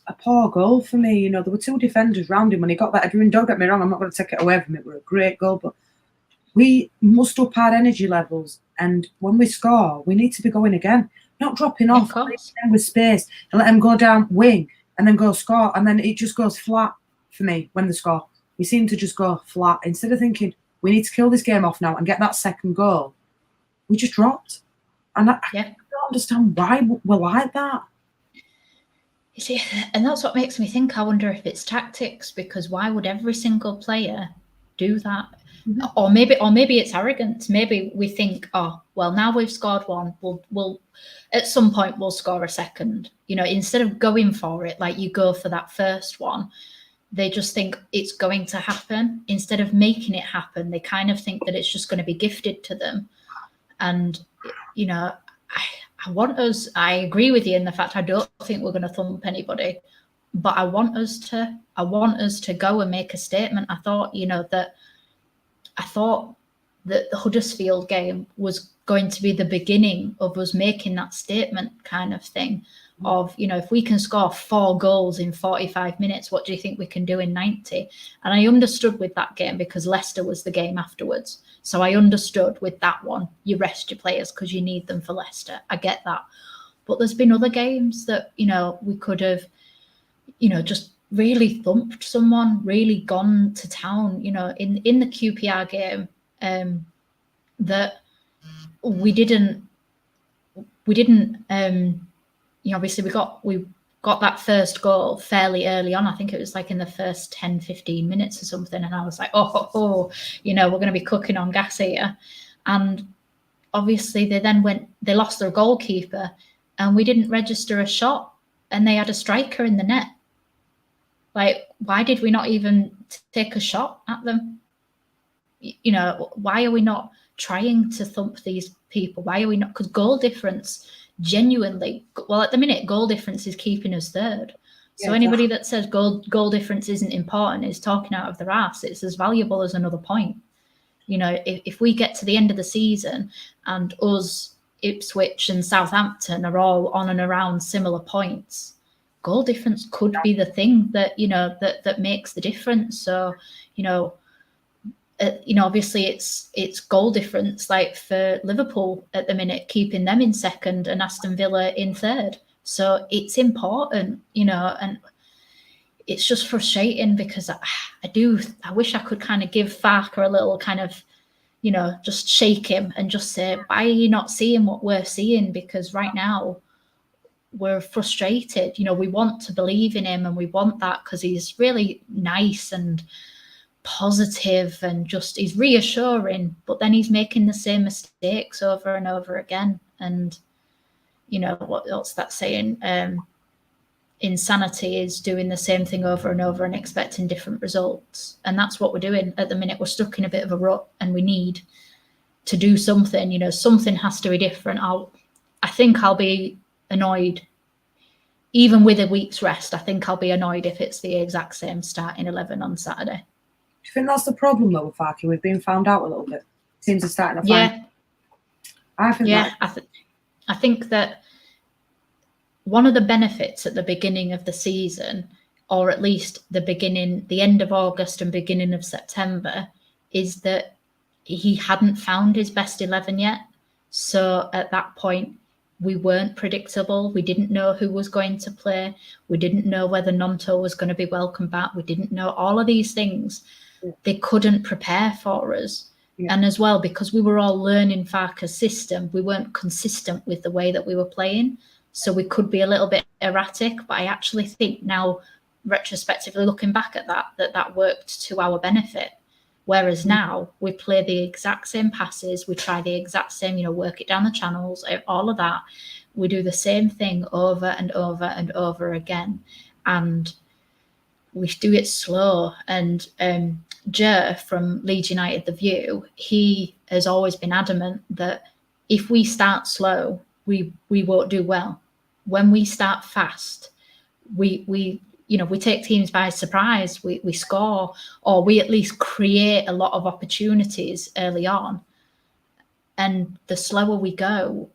a poor goal for me. There were 2 defenders round him when he got that header in. Don't get me wrong, I'm not going to take it away from it. It was a great goal, but we must up our energy levels. And when we score, we need to be going again, not dropping off with space and let them go down wing and then go score. And then it just goes flat for me when they score. We seem to just go flat. Instead of thinking, we need to kill this game off now and get that second goal, we just dropped. And I don't understand why we're like that. You see, and that's what makes me think, I wonder if it's tactics, because why would every single player do that? Mm-hmm. Or maybe it's arrogance. Maybe we think, oh, well, now we've scored one, we'll at some point we'll score a second. Instead of going for it like you go for that first one, they just think it's going to happen. Instead of making it happen, they kind of think that it's just going to be gifted to them. And I agree with you in the fact I don't think we're going to thump anybody, but I want us to go and make a statement. I thought that the Huddersfield game was going to be the beginning of us making that statement kind of thing of, if we can score 4 goals in 45 minutes, what do you think we can do in 90? And I understood with that game because Leicester was the game afterwards. So I understood with that one, you rest your players because you need them for Leicester. I get that. But there's been other games that, we could have, just really thumped someone, really gone to town, in the QPR game, that we didn't, obviously we got that first goal fairly early on. I think it was like in the first 10, 15 minutes or something. And I was like, we're going to be cooking on gas here. And obviously they lost their goalkeeper and we didn't register a shot and they had a striker in the net. Like, why did we not even take a shot at them? Why are we not trying to thump these people? Why are we not? Because goal difference, genuinely, well, at the minute, goal difference is keeping us third. So anybody that says goal difference isn't important is talking out of their ass. It's as valuable as another point. If we get to the end of the season and us, Ipswich and Southampton are all on and around similar points, goal difference could be the thing that, that makes the difference. So, obviously it's goal difference, like for Liverpool at the minute, keeping them in second and Aston Villa in third. So it's important, and it's just frustrating because I wish I could kind of give Farke a little kind of, just shake him and just say, why are you not seeing what we're seeing? Because right now we're frustrated. We want to believe in him and we want that because he's really nice and positive and just he's reassuring, but then he's making the same mistakes over and over again. And what's that saying? Insanity is doing the same thing over and over and expecting different results. And that's what we're doing at the minute. We're stuck in a bit of a rut and we need to do something. Something has to be different. I think I'll be annoyed even with a week's rest. I think I'll be annoyed if it's the exact same starting 11 on Saturday. Do you think that's the problem though with Farke? We've been found out a little bit. Teams are starting to find. I think that one of the benefits at the beginning of the season, or at least the end of August and beginning of September, is that he hadn't found his best 11 yet. So at that point, we weren't predictable. We didn't know who was going to play. We didn't know whether Nonto was going to be welcome back. We didn't know all of these things. Yeah. They couldn't prepare for us. Yeah. And as well, because we were all learning Farke's system, we weren't consistent with the way that we were playing. So we could be a little bit erratic. But I actually think now, retrospectively looking back at that worked to our benefit. Whereas now we play the exact same passes, we try the exact same, work it down the channels, all of that. We do the same thing over and over and over again. And we do it slow. And Jer from Leeds United The View, he has always been adamant that if we start slow, we won't do well. When we start fast, we take teams by surprise, we score, or we at least create a lot of opportunities early on. And the slower we go,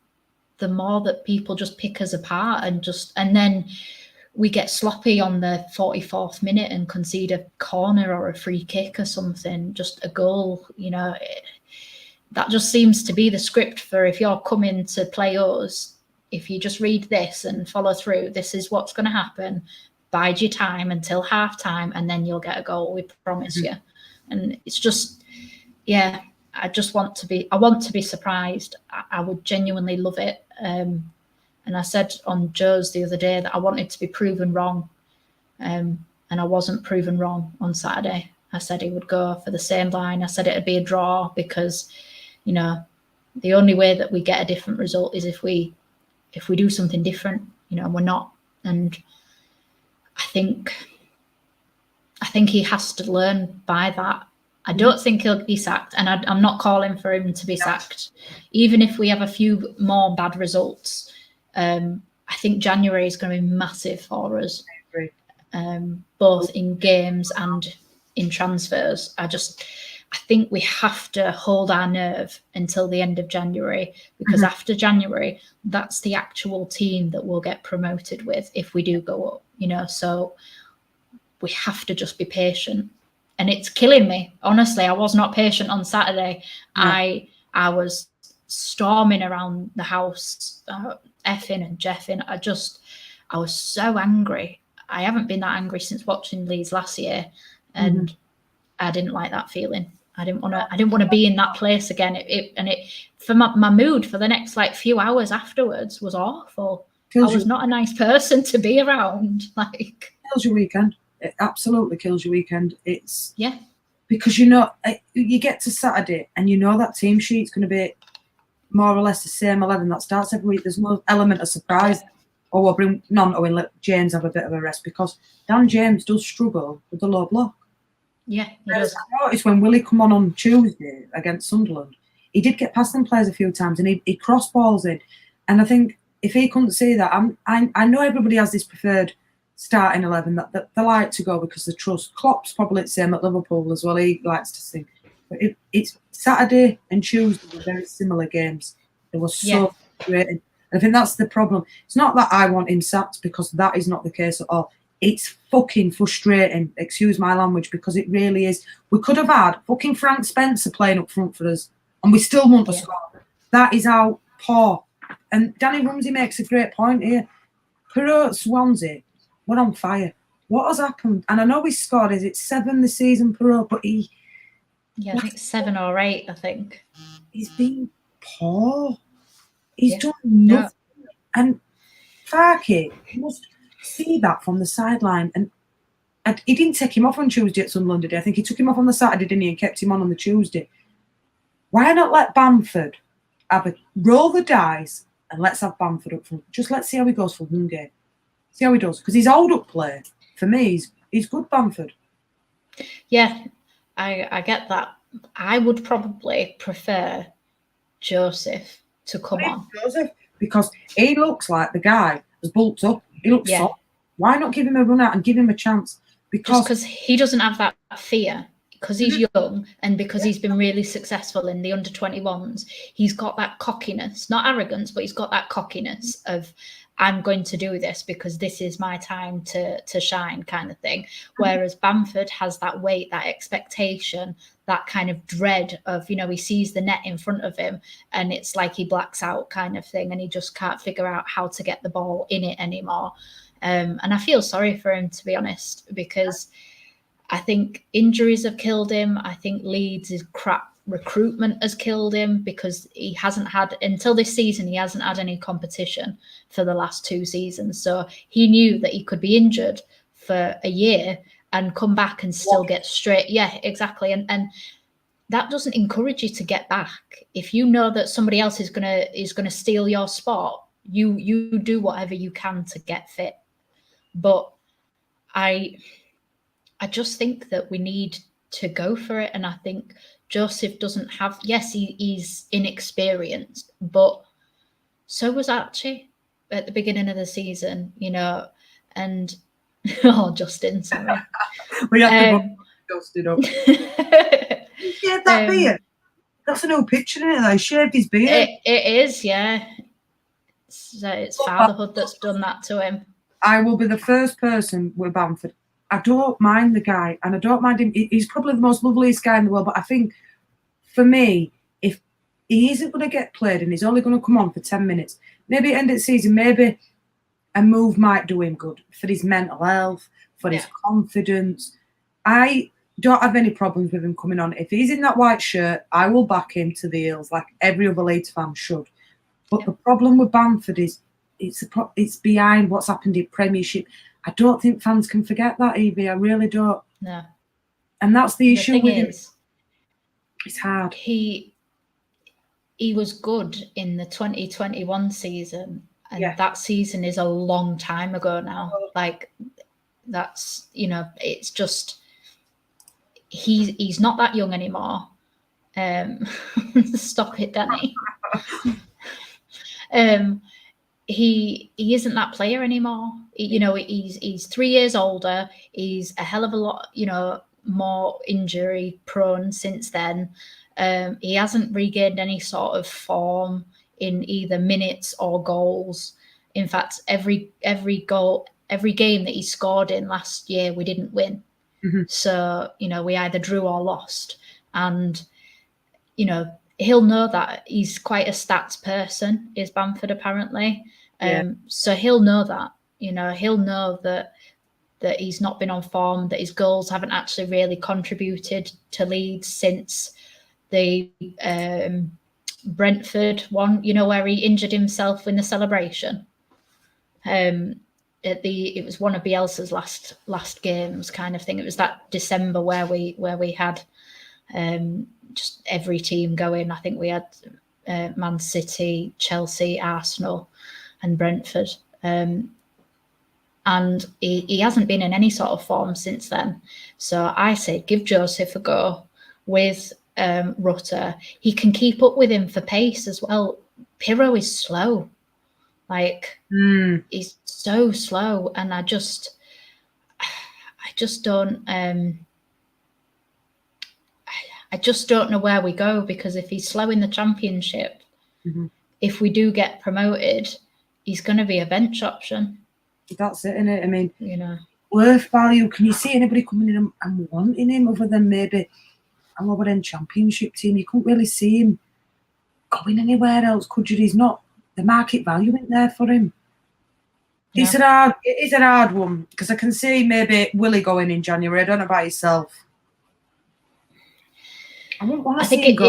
the more that people just pick us apart and then we get sloppy on the 44th minute and concede a corner or a free kick or something, just a goal, that just seems to be the script for if you're coming to play us, if you just read this and follow through, this is what's going to happen. Bide your time until half time and then you'll get a goal, we promise you. And it's just, I want to be surprised. I would genuinely love it. And I said on Joe's the other day that I wanted to be proven wrong. And I wasn't proven wrong on Saturday. I said he would go for the same line. I said it'd be a draw because, the only way that we get a different result is if we do something different, and we're not. And I think he has to learn by that. I don't think he'll be sacked, and I'm not calling for him to be sacked. Even if we have a few more bad results, I think January is going to be massive for us, both in games and in transfers. I think we have to hold our nerve until the end of January, because after January, that's the actual team that we'll get promoted with if we do go up, so we have to just be patient. And it's killing me. Honestly, I was not patient on Saturday. No. I was storming around the house, effing and jeffing. I was so angry. I haven't been that angry since watching Leeds last year, and I didn't like that feeling. I didn't want to be in that place again. It for my mood for the next few hours afterwards was awful. I was not a nice person to be around. Kills your weekend. It absolutely kills your weekend. Because you get to Saturday and that team sheet's going to be more or less the same 11 that starts every week. There's no element of surprise. Or we'll bring Nonto and let James have a bit of a rest, because Dan James does struggle with the low block. Yeah, he does. I noticed when Willie come on Tuesday against Sunderland, he did get past them players a few times and he cross balls in. And I think if he couldn't see that, I know everybody has this preferred starting 11 that they like to go because they trust. Klopp's probably the same at Liverpool as well. He likes to sing. But it's Saturday and Tuesday were very similar games. They were so frustrating. And I think that's the problem. It's not that I want him sacked, because that is not the case at all. It's fucking frustrating, excuse my language, because it really is. We could have had fucking Frank Spencer playing up front for us and we still want to score. That is how poor. And Danny Rumsey makes a great point here. Perot Swansea, we're on fire. What has happened? And I know we scored, is it 7 this season, Perot? But I think 7 or 8, I think. He's been poor. He's done nothing. No. And Farke must see that from the sideline. And he didn't take him off on Tuesday at Sunderland, did he? I think he took him off on the Saturday, didn't he, and kept him on the Tuesday. Why not let Bamford roll the dice and let's have Bamford up front? Just let's see how he goes for one game. See how he does. Because his hold-up play, for me, he's good, Bamford. Yeah, I get that. I would probably prefer Joseph to come on. Joseph, because he looks like the guy has bulked up. He looks soft. Why not give him a run out and give him a chance? Because he doesn't have that fear. Because he's young and because he's been really successful in the under-21s, he's got that cockiness, not arrogance, but he's got that cockiness of, I'm going to do this because this is my time to shine, kind of thing. Whereas Bamford has that weight, that expectation, that kind of dread of, you know, he sees the net in front of him and it's like he blacks out, kind of thing, and he just can't figure out how to get the ball in it anymore. And I feel sorry for him, to be honest, because I think injuries have killed him. I think Leeds' crap recruitment has killed him, because he hasn't had, until this season, he hasn't had any competition for the last 2 seasons. So he knew that he could be injured for a year and come back and still get straight. Yeah, exactly. And that doesn't encourage you to get back. If you know that somebody else is gonna steal your spot, you do whatever you can to get fit. But I just think that we need to go for it. And I think Joseph doesn't have, yes, he's inexperienced, but so was Archie at the beginning of the season, you know, and oh, Justin, sorry. We have to Justin up. Yeah, that beard. That's a new picture in it. They shaved his beard. It is, yeah. It's fatherhood that's done that to him. I will be the first person with Bamford. I don't mind the guy, and I don't mind him. He's probably the most loveliest guy in the world, but I think, for me, if he isn't going to get played and he's only going to come on for 10 minutes, maybe at the end of the season, maybe a move might do him good for his mental health, for his confidence. I don't have any problems with him coming on. If he's in that white shirt, I will back him to the Eels like every other Leeds fan should. But the problem with Bamford is it's behind what's happened in Premiership. I don't think fans can forget that, Evie. I really don't. No. And that's the issue with him. It's hard. He was good in the 2021 season, and that season is a long time ago now. Like, that's, you know, it's just he's not that young anymore. Stop it, Danny. He isn't that player anymore. You know, he's 3 years older. He's a hell of a lot, you know, more injury prone since then. He hasn't regained any sort of form in either minutes or goals. In fact, every game that he scored in last year, we didn't win. Mm-hmm. So, you know, we either drew or lost. And, you know, he'll know that. He's quite a stats person, is Bamford, apparently. So he'll know that. You know, he'll know that he's not been on form, that his goals haven't actually really contributed to Leeds since the Brentford one, you know, where he injured himself in the celebration. It was one of Bielsa's last games, kind of thing. It was that December where we had just every team going. I think we had Man City, Chelsea, Arsenal, and Brentford. And he hasn't been in any sort of form since then. So I say give Joseph a go with Rutter. He can keep up with him for pace as well. Pirro is slow. Like, he's so slow. And I just don't... I just don't know where we go, because if he's slow in the Championship, if we do get promoted, he's going to be a bench option. That's it, isn't it? I mean, you know, worth value. Can you see anybody coming in and wanting him other than maybe a lower end Championship team? You couldn't really see him going anywhere else, could you? He's not, the market value isn't there for him. Yeah. It is a hard one, because I can see maybe Willie going in January. I don't know about yourself. I think it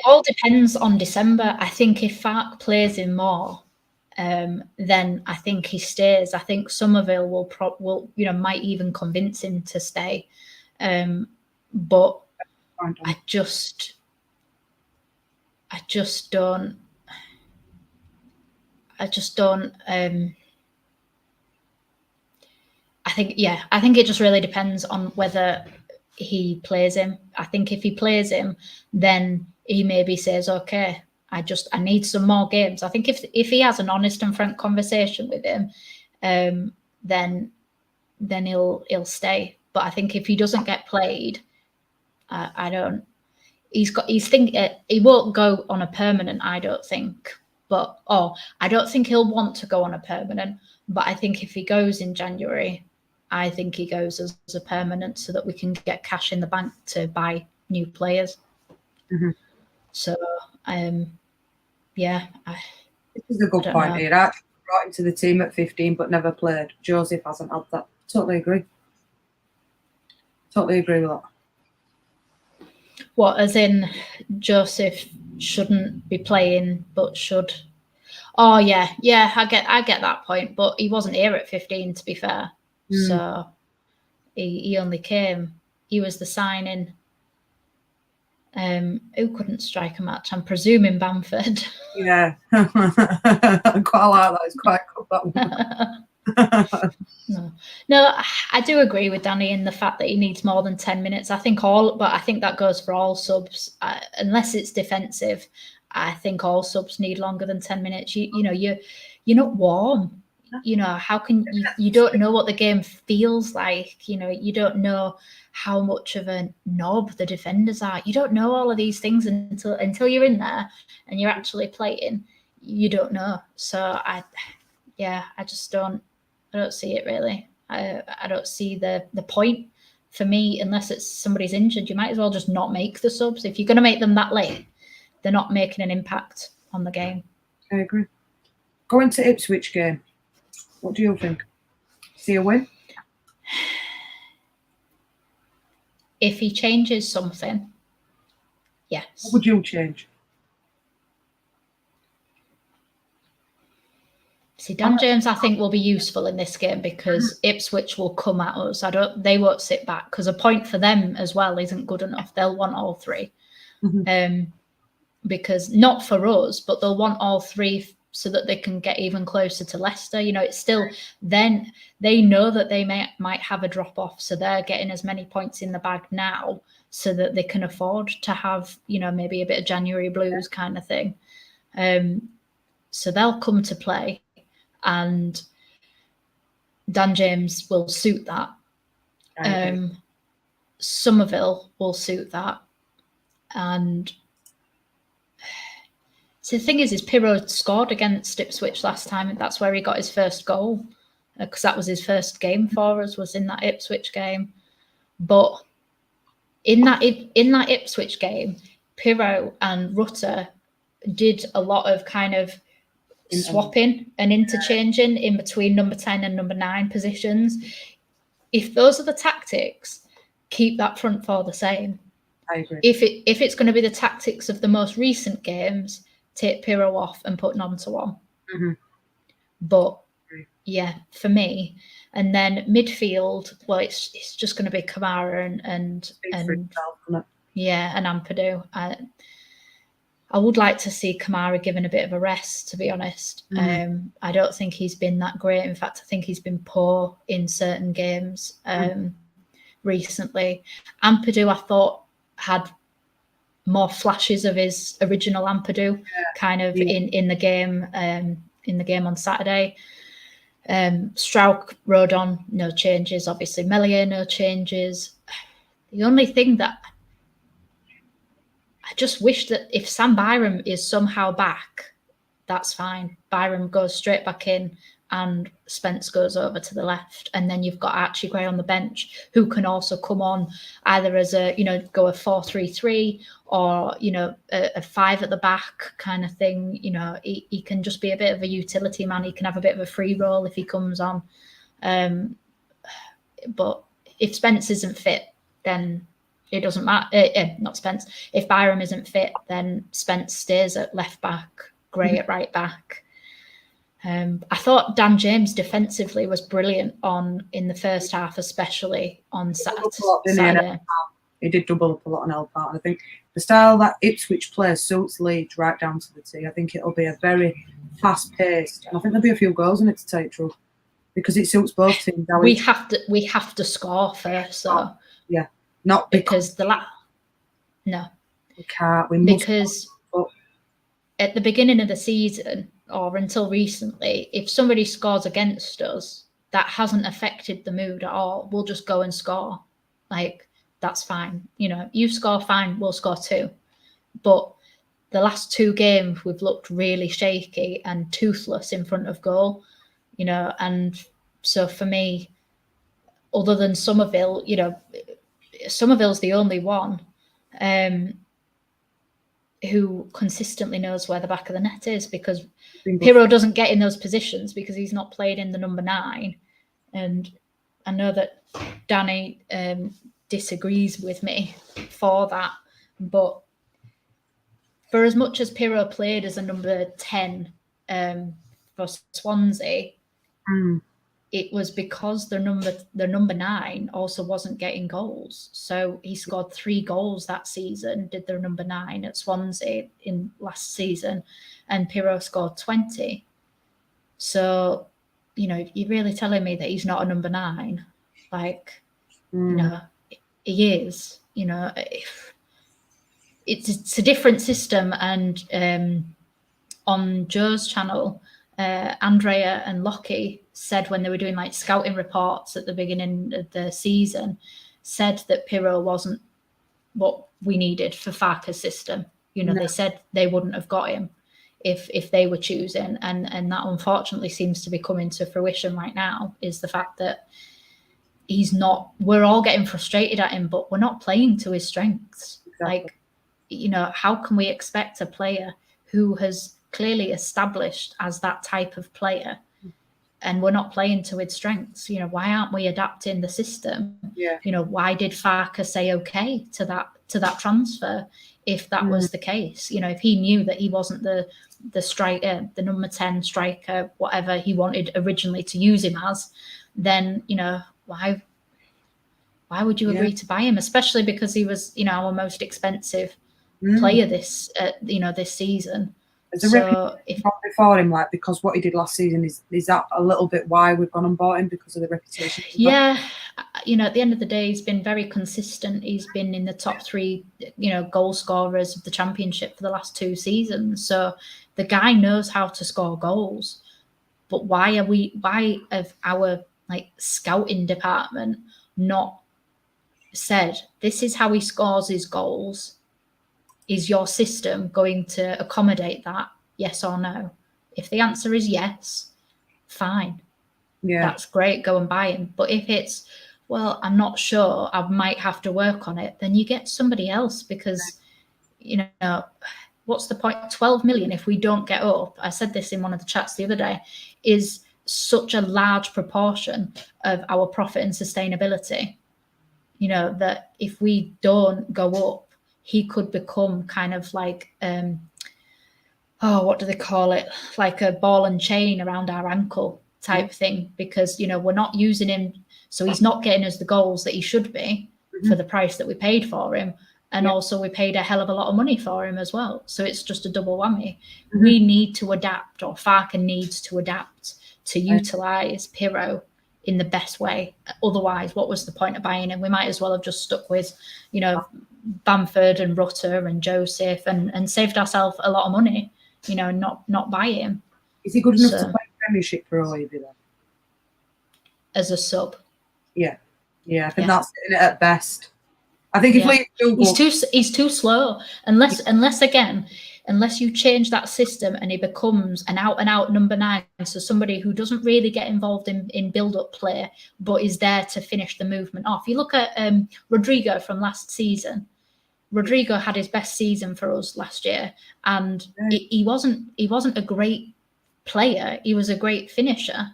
all depends on December. I think if Farke plays him more, then I think he stays. I think Somerville will might even convince him to stay. But I just don't. I think it just really depends on whether he plays him. I think if he plays him, then he maybe says, okay, I need some more games. I think if he has an honest and frank conversation with him, then he'll stay. But I think if he doesn't get played, I don't. He won't go on a permanent, I don't think. But I don't think he'll want to go on a permanent. But I think if he goes in January, I think he goes as a permanent so that we can get cash in the bank to buy new players. Mm-hmm. So, yeah. This is a good point here. I brought him to the team at 15 but never played. Joseph hasn't had that. Totally agree. Totally agree with that. What, as in Joseph shouldn't be playing but should? Oh yeah, I get that point. But he wasn't here at 15, to be fair. So he only came. He was the signing. Who couldn't strike a match? I'm presuming Bamford. Yeah. I quite like that. It's quite good, that one. No, I do agree with Danny in the fact that he needs more than 10 minutes. I think that goes for all subs, unless it's defensive. I think all subs need longer than 10 minutes. You're not warm. How can you don't know what the game feels like. You don't know how much of a knob the defenders are. You don't know all of these things until you're in there and you're actually playing. You don't know. So I just don't see it really. I don't see the point. For me, unless it's somebody's injured, you might as well just not make the subs. If you're going to make them that late, they're not making an impact on the game. I agree. Going to Ipswich game, what do you think? See a win? If he changes something, yes. What would you change? See, Dan James, I think, will be useful in this game because Ipswich will come at us. They won't sit back because a point for them as well isn't good enough. They'll want all three. Because not for us, but they'll want all three so that they can get even closer to Leicester. It's still then they know that they might have a drop off, so they're getting as many points in the bag now so that they can afford to have maybe a bit of January blues kind of thing. So they'll come to play, and Dan James will suit that. Somerville will suit that, and. So the thing is Pirro scored against Ipswich last time, and that's where he got his first goal, because that was his first game for us, was in that Ipswich game. But in that Ipswich game, Pirro and Rutter did a lot of kind of swapping and interchanging in between number 10 and number 9 positions. If those are the tactics, keep that front four the same. I agree. If it's going to be the tactics of the most recent games, take Pirro off and put Nonto on. But yeah, for me, and then midfield, well, it's just going to be Kamara and Ampadu. I would like to see Kamara given a bit of a rest, to be honest. I don't think he's been that great. In fact, I think he's been poor in certain games recently. Ampadu, I thought, had more flashes of his original Ampadu in the game on Saturday. Strauch, Rodon, no changes. Obviously, Melier, no changes. The only thing that I just wish that if Sam Byram is somehow back, that's fine. Byram goes straight back in and Spence goes over to the left. And then you've got Archie Gray on the bench, who can also come on either as go a 4-3-3 or, a 5 at the back kind of thing. He can just be a bit of a utility man. He can have a bit of a free roll if he comes on. But if Spence isn't fit, then it doesn't matter. Not Spence. If Byram isn't fit, then Spence stays at left back, Gray at right back. I thought Dan James defensively was brilliant in the first half, especially on Saturday. He did double up a lot on El Part. I think the style that Ipswich plays suits Leeds right down to the T. I think it'll be a very fast-paced, and I think there'll be a few goals in it, to tell you the truth, because it suits both teams. We have to score first, so yeah, not because no, we can't. We must, because at the beginning of the season, or until recently, if somebody scores against us, that hasn't affected the mood at all. We'll just go and score. That's fine. You score, fine, we'll score 2. But the last 2 games we've looked really shaky and toothless in front of goal, you know, and so for me, other than Somerville, you know, Somerville's the only one who consistently knows where the back of the net is, because Pirro doesn't get in those positions because he's not played in the number 9. And I know that Danny disagrees with me for that, but for as much as Pirro played as a number 10 for Swansea, it was because their number 9 also wasn't getting goals. So he scored 3 goals that season, did their number 9 at Swansea in last season, and Pirro scored 20. So, you know, you're really telling me that he's not a number 9? Like, you know, he is. You know, it's a different system. And on Joe's channel, Andrea and Lockie said, when they were doing like scouting reports at the beginning of the season, said that Pirro wasn't what we needed for Farke's system. You know, they said they wouldn't have got him if they were choosing, and that unfortunately seems to be coming to fruition right now, is the fact that he's not, we're all getting frustrated at him, but we're not playing to his strengths. Exactly. Like, you know, how can we expect a player who has clearly established as that type of player, and we're not playing to its strengths? You know, why aren't we adapting the system? Yeah. You know, why did Farke say okay to that transfer if that was the case? You know, if he knew that he wasn't the striker, the number 10 striker, whatever he wanted originally to use him as, then, you know, why would you agree to buy him? Especially because he was, you know, our most expensive player this season. There's a reputation for him, like, because what he did last season is that a little bit why we've gone and bought him, because of the reputation? Yeah, you know, at the end of the day, he's been very consistent. He's been in the top 3, you know, goal scorers of the Championship for the last 2 seasons. So the guy knows how to score goals. But why have our like scouting department not said, this is how he scores his goals? Is your system going to accommodate that? Yes or no? If the answer is yes, fine. Yeah, that's great. Go and buy him. But if it's, well, I'm not sure, I might have to work on it, then you get somebody else, because, you know, what's the point? 12 million if we don't get up, I said this in one of the chats the other day, is such a large proportion of our profit and sustainability. You know, that if we don't go up, he could become kind of like, what do they call it? Like a ball and chain around our ankle type thing, because, you know, we're not using him. So he's not getting us the goals that he should be for the price that we paid for him. And also we paid a hell of a lot of money for him as well. So it's just a double whammy. We need to adapt, or Farke needs to adapt to utilise Pirro in the best way. Otherwise, what was the point of buying him? We might as well have just stuck with, you know, Bamford and Rutter and Joseph and saved ourselves a lot of money, you know, and not buy him. Is he good enough to play Premiership for all, then? As a sub? Yeah. I think that's it at best. I think if he's too slow. Unless you change that system and he becomes an out-and-out number 9, so somebody who doesn't really get involved in build-up play, but is there to finish the movement off. You look at Rodrigo from last season. Rodrigo had his best season for us last year, and he wasn't a great player. He was a great finisher,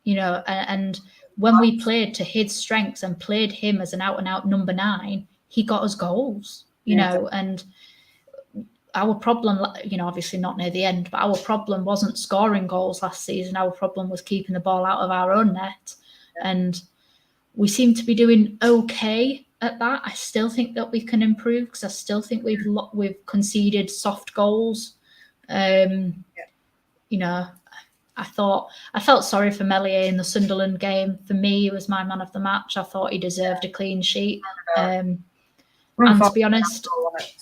you know. And when we played to his strengths and played him as an out-and-out number 9, he got us goals, you know. And our problem, you know, obviously not near the end, but our problem wasn't scoring goals last season. Our problem was keeping the ball out of our own net. And we seem to be doing okay at that. I still think that we can improve, because I still think we've conceded soft goals. You know, I felt sorry for Meslier in the Sunderland game. For me, he was my man of the match. I thought he deserved a clean sheet. And to be honest,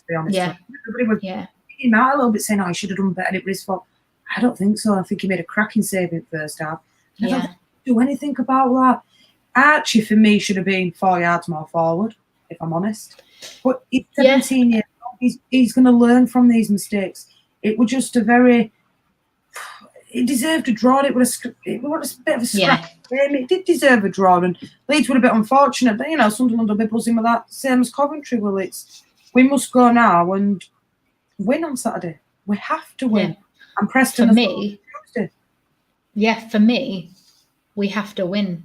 everybody was picking him out a little bit, saying, "Oh, he should have done better." And it was his fault. I don't think so. I think he made a cracking save in the first half. I don't do anything about that. Archie, for me, should have been 4 yards more forward, if I'm honest. But he's 17 years old. he's going to learn from these mistakes. It was just a very. It deserved a draw. It was a bit of a scrap game. It did deserve a draw, and Leeds were a bit unfortunate. But Sunderland will be buzzing with that. Same as Coventry. Well, we must go now and win on Saturday. We have to win. Yeah. And Preston. For me, we have to win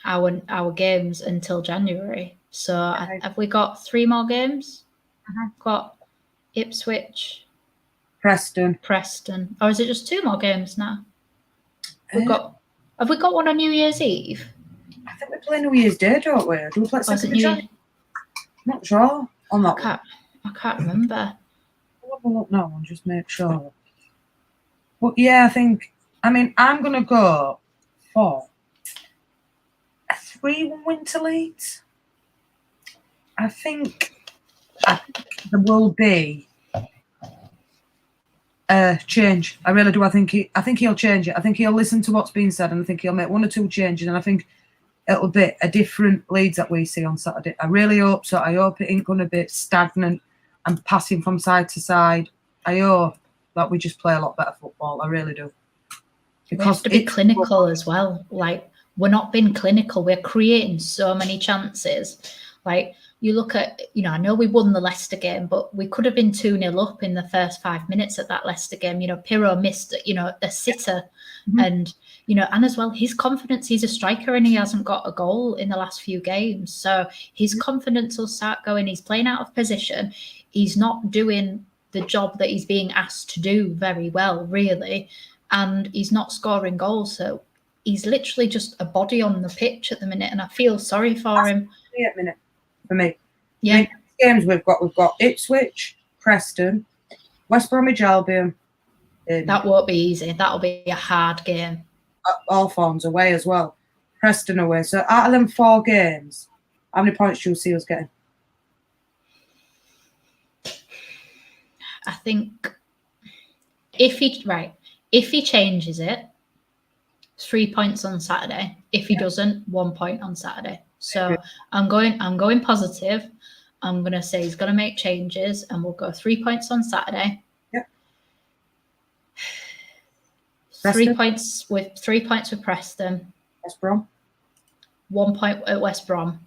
our games until January. So have we got 3 more games? Got Ipswich, Preston, or is it just 2 more games now? Have we got one on New Year's Eve? I think we play New Year's Day, don't we? Do we play second of January? Not sure on that one. I can't remember. I'll have a look now and just make sure. But yeah, I'm going to go for a 3-1 win to Leeds. I think there will be a change. I really do. I think he'll change it. I think he'll listen to what's being said, and I think he'll make 1 or 2 changes, and I think it'll be a different Leeds that we see on Saturday. I really hope so. I hope it ain't going to be stagnant and passing from side to side. I hope that we just play a lot better football. I really do. Because we have to be clinical as well. Like, we're not being clinical. We're creating so many chances. Like, you look at, I know we won the Leicester game, but we could have been 2-0 up in the first 5 minutes at that Leicester game. Pirro missed, a sitter. Mm-hmm. And, and as well, his confidence, he's a striker and he hasn't got a goal in the last few games. So his confidence will start going. He's playing out of position. He's not doing the job that he's being asked to do very well, really. And he's not scoring goals. So he's literally just a body on the pitch at the minute. And I feel sorry for him. Minute for me. Yeah. Games we've got Ipswich, Preston, West Bromwich Albion. That won't be easy. That'll be a hard game. All forms away as well. Preston away. So out of them 4 games, how many points do you see us getting? I think if he changes it, 3 points on Saturday. If he doesn't, 1 point on Saturday. So I'm going positive. I'm going to say he's going to make changes, and we'll go 3 points on Saturday. Yeah. 3 points with Preston. West Brom. 1 point at West Brom.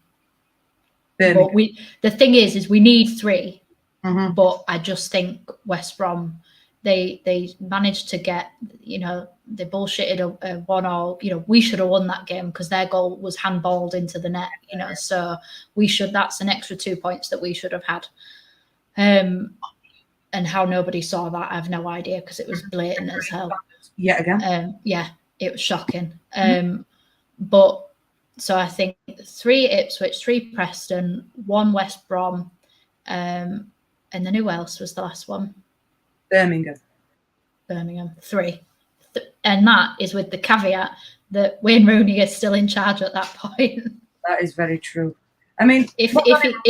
Birmingham. But the thing is we need 3. Mm-hmm. But I just think West Brom, they managed to get, they bullshitted a 1-1. We should have won that game because their goal was handballed into the net. So that's an extra 2 points that we should have had. And how nobody saw that, I have no idea because it was blatant as hell. Yet again. Yeah, it was shocking. But so I think 3 Ipswich, 3 Preston, 1 West Brom, and then who else was the last one? Birmingham. 3. And that is with the caveat that Wayne Rooney is still in charge at that point. That is very true. I mean, if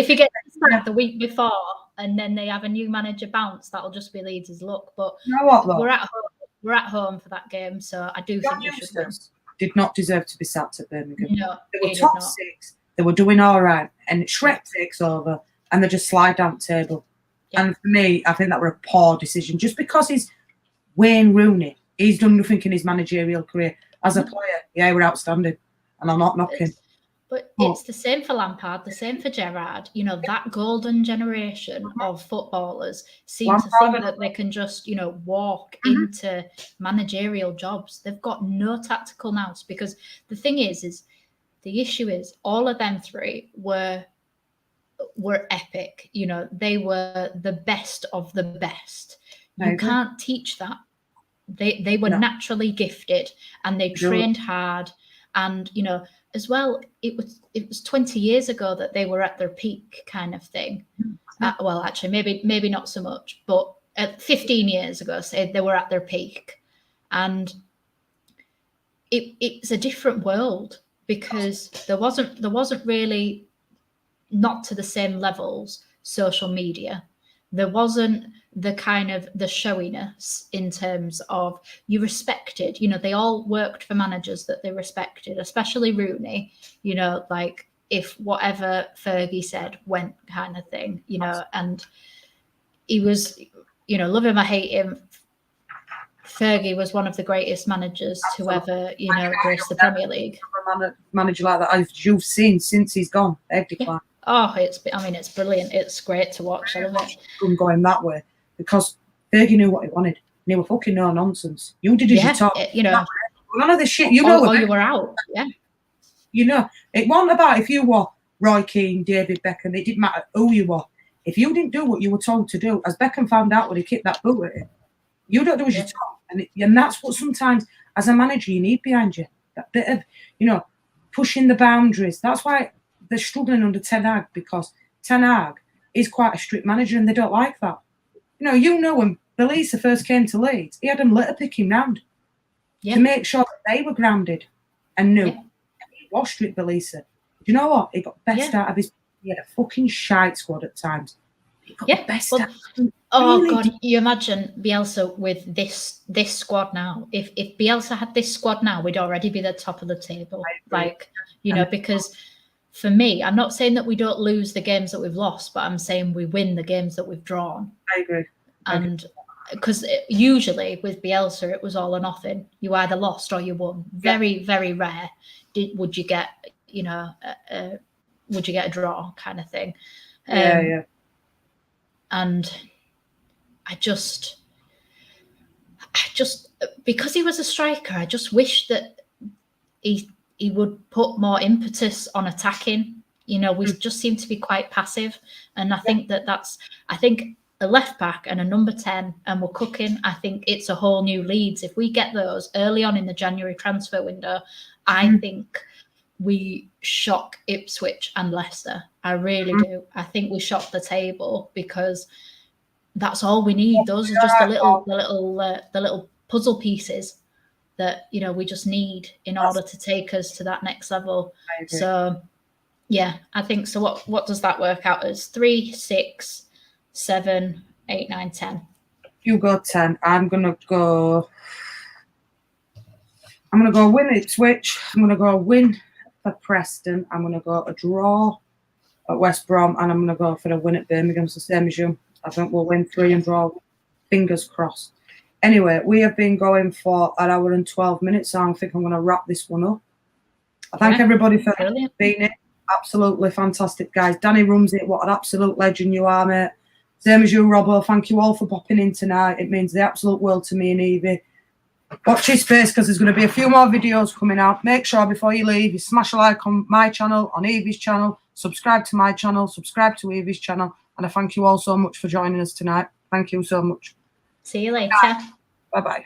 he gets sacked the week before and then they have a new manager bounce, that'll just be Leeds' luck. But you know what, though? We're at home for that game, so I do think we should win. Did not deserve to be sacked at Birmingham. No, they were top 6. They were doing all right, and Shrek takes over, and they just slide down the table. Yeah. And for me, I think that were a poor decision. Just because he's Wayne Rooney, he's done nothing in his managerial career. As a player, yeah, we're outstanding, and I'm not knocking. It's the same for Lampard, the same for Gerrard. That golden generation of footballers seem to think that they can just, walk into managerial jobs. They've got no tactical nous, because the thing is the issue is all of them 3 were epic. They were the best of the best. You can't teach that. They were naturally gifted, and they trained hard, and as well, it was 20 years ago that they were at their peak, kind of thing. Well, actually, maybe not so much, but 15 years ago, say they were at their peak, and it's a different world because there wasn't really, not to the same levels, social media. There wasn't the kind of the showiness in terms of you respected, they all worked for managers that they respected, especially Rooney, like if whatever Fergie said went, kind of thing, and he was, you know, love him or hate him, Fergie was one of the greatest managers to ever, you know, grace the Premier League. A manager like that, as you've seen since he's gone, they've declined. Oh, it's brilliant. It's great to watch. I love it. Them going that way because Fergie knew what he wanted. And he were fucking no nonsense. You did as you talk. You know, none of the shit. You know, or you were out. Yeah. You know, it wasn't about if you were Roy Keane, David Beckham. It didn't matter who you were. If you didn't do what you were told to do, as Beckham found out when he kicked that boot at him, you don't do as you're told. And that's what sometimes, as a manager, you need behind you. That bit of, you know, pushing the boundaries. That's why they're struggling under Ten Hag, because Ten Hag is quite a strict manager and they don't like that. You know when Belisa first came to Leeds, he had them litter picking round to make sure that they were grounded and knew. Yeah. He was strict, Belisa. Do you know what? He got best out of his. He had a fucking shite squad at times. He got the best out. Oh really? God, you imagine Bielsa with this squad now. If Bielsa had this squad now, we'd already be the top of the table. Like, because for me, I'm not saying that we don't lose the games that we've lost, but I'm saying we win the games that we've drawn. I agree. And because usually with Bielsa, it was all or nothing. You either lost or you won. Very, very rare would you get, would you get a draw kind of thing. And I just because he was a striker, I just wish that he would put more impetus on attacking. We just seem to be quite passive, and I think I think a left back and a number 10, and we're cooking. I think it's a whole new Leeds. If we get those early on in the January transfer window, I think we shock Ipswich and Leicester. I really do. I think we shock the table, because that's all we need. Those are just the little puzzle pieces that we just need in order to take us to that next level. So yeah, I think so. What does that work out as? 3, 6, 7, 8, 9, 10. You go 10. I'm gonna go win Ipswich. I'm gonna go win for Preston. I'm gonna go a draw at West Brom, and I'm gonna go for a win at Birmingham. So same as you. I think we'll win 3 and draw. Fingers crossed. Anyway, we have been going for an hour and 12 minutes, so I think I'm going to wrap this one up. I thank everybody for being here. Absolutely fantastic, guys. Danny Rumsey, what an absolute legend you are, mate. Same as you, Robbo. Thank you all for popping in tonight. It means the absolute world to me and Evie. Watch his face, because there's going to be a few more videos coming out. Make sure before you leave, you smash a like on my channel, on Evie's channel, subscribe to my channel, subscribe to Evie's channel. And I thank you all so much for joining us tonight. Thank you so much. See you later. Bye-bye.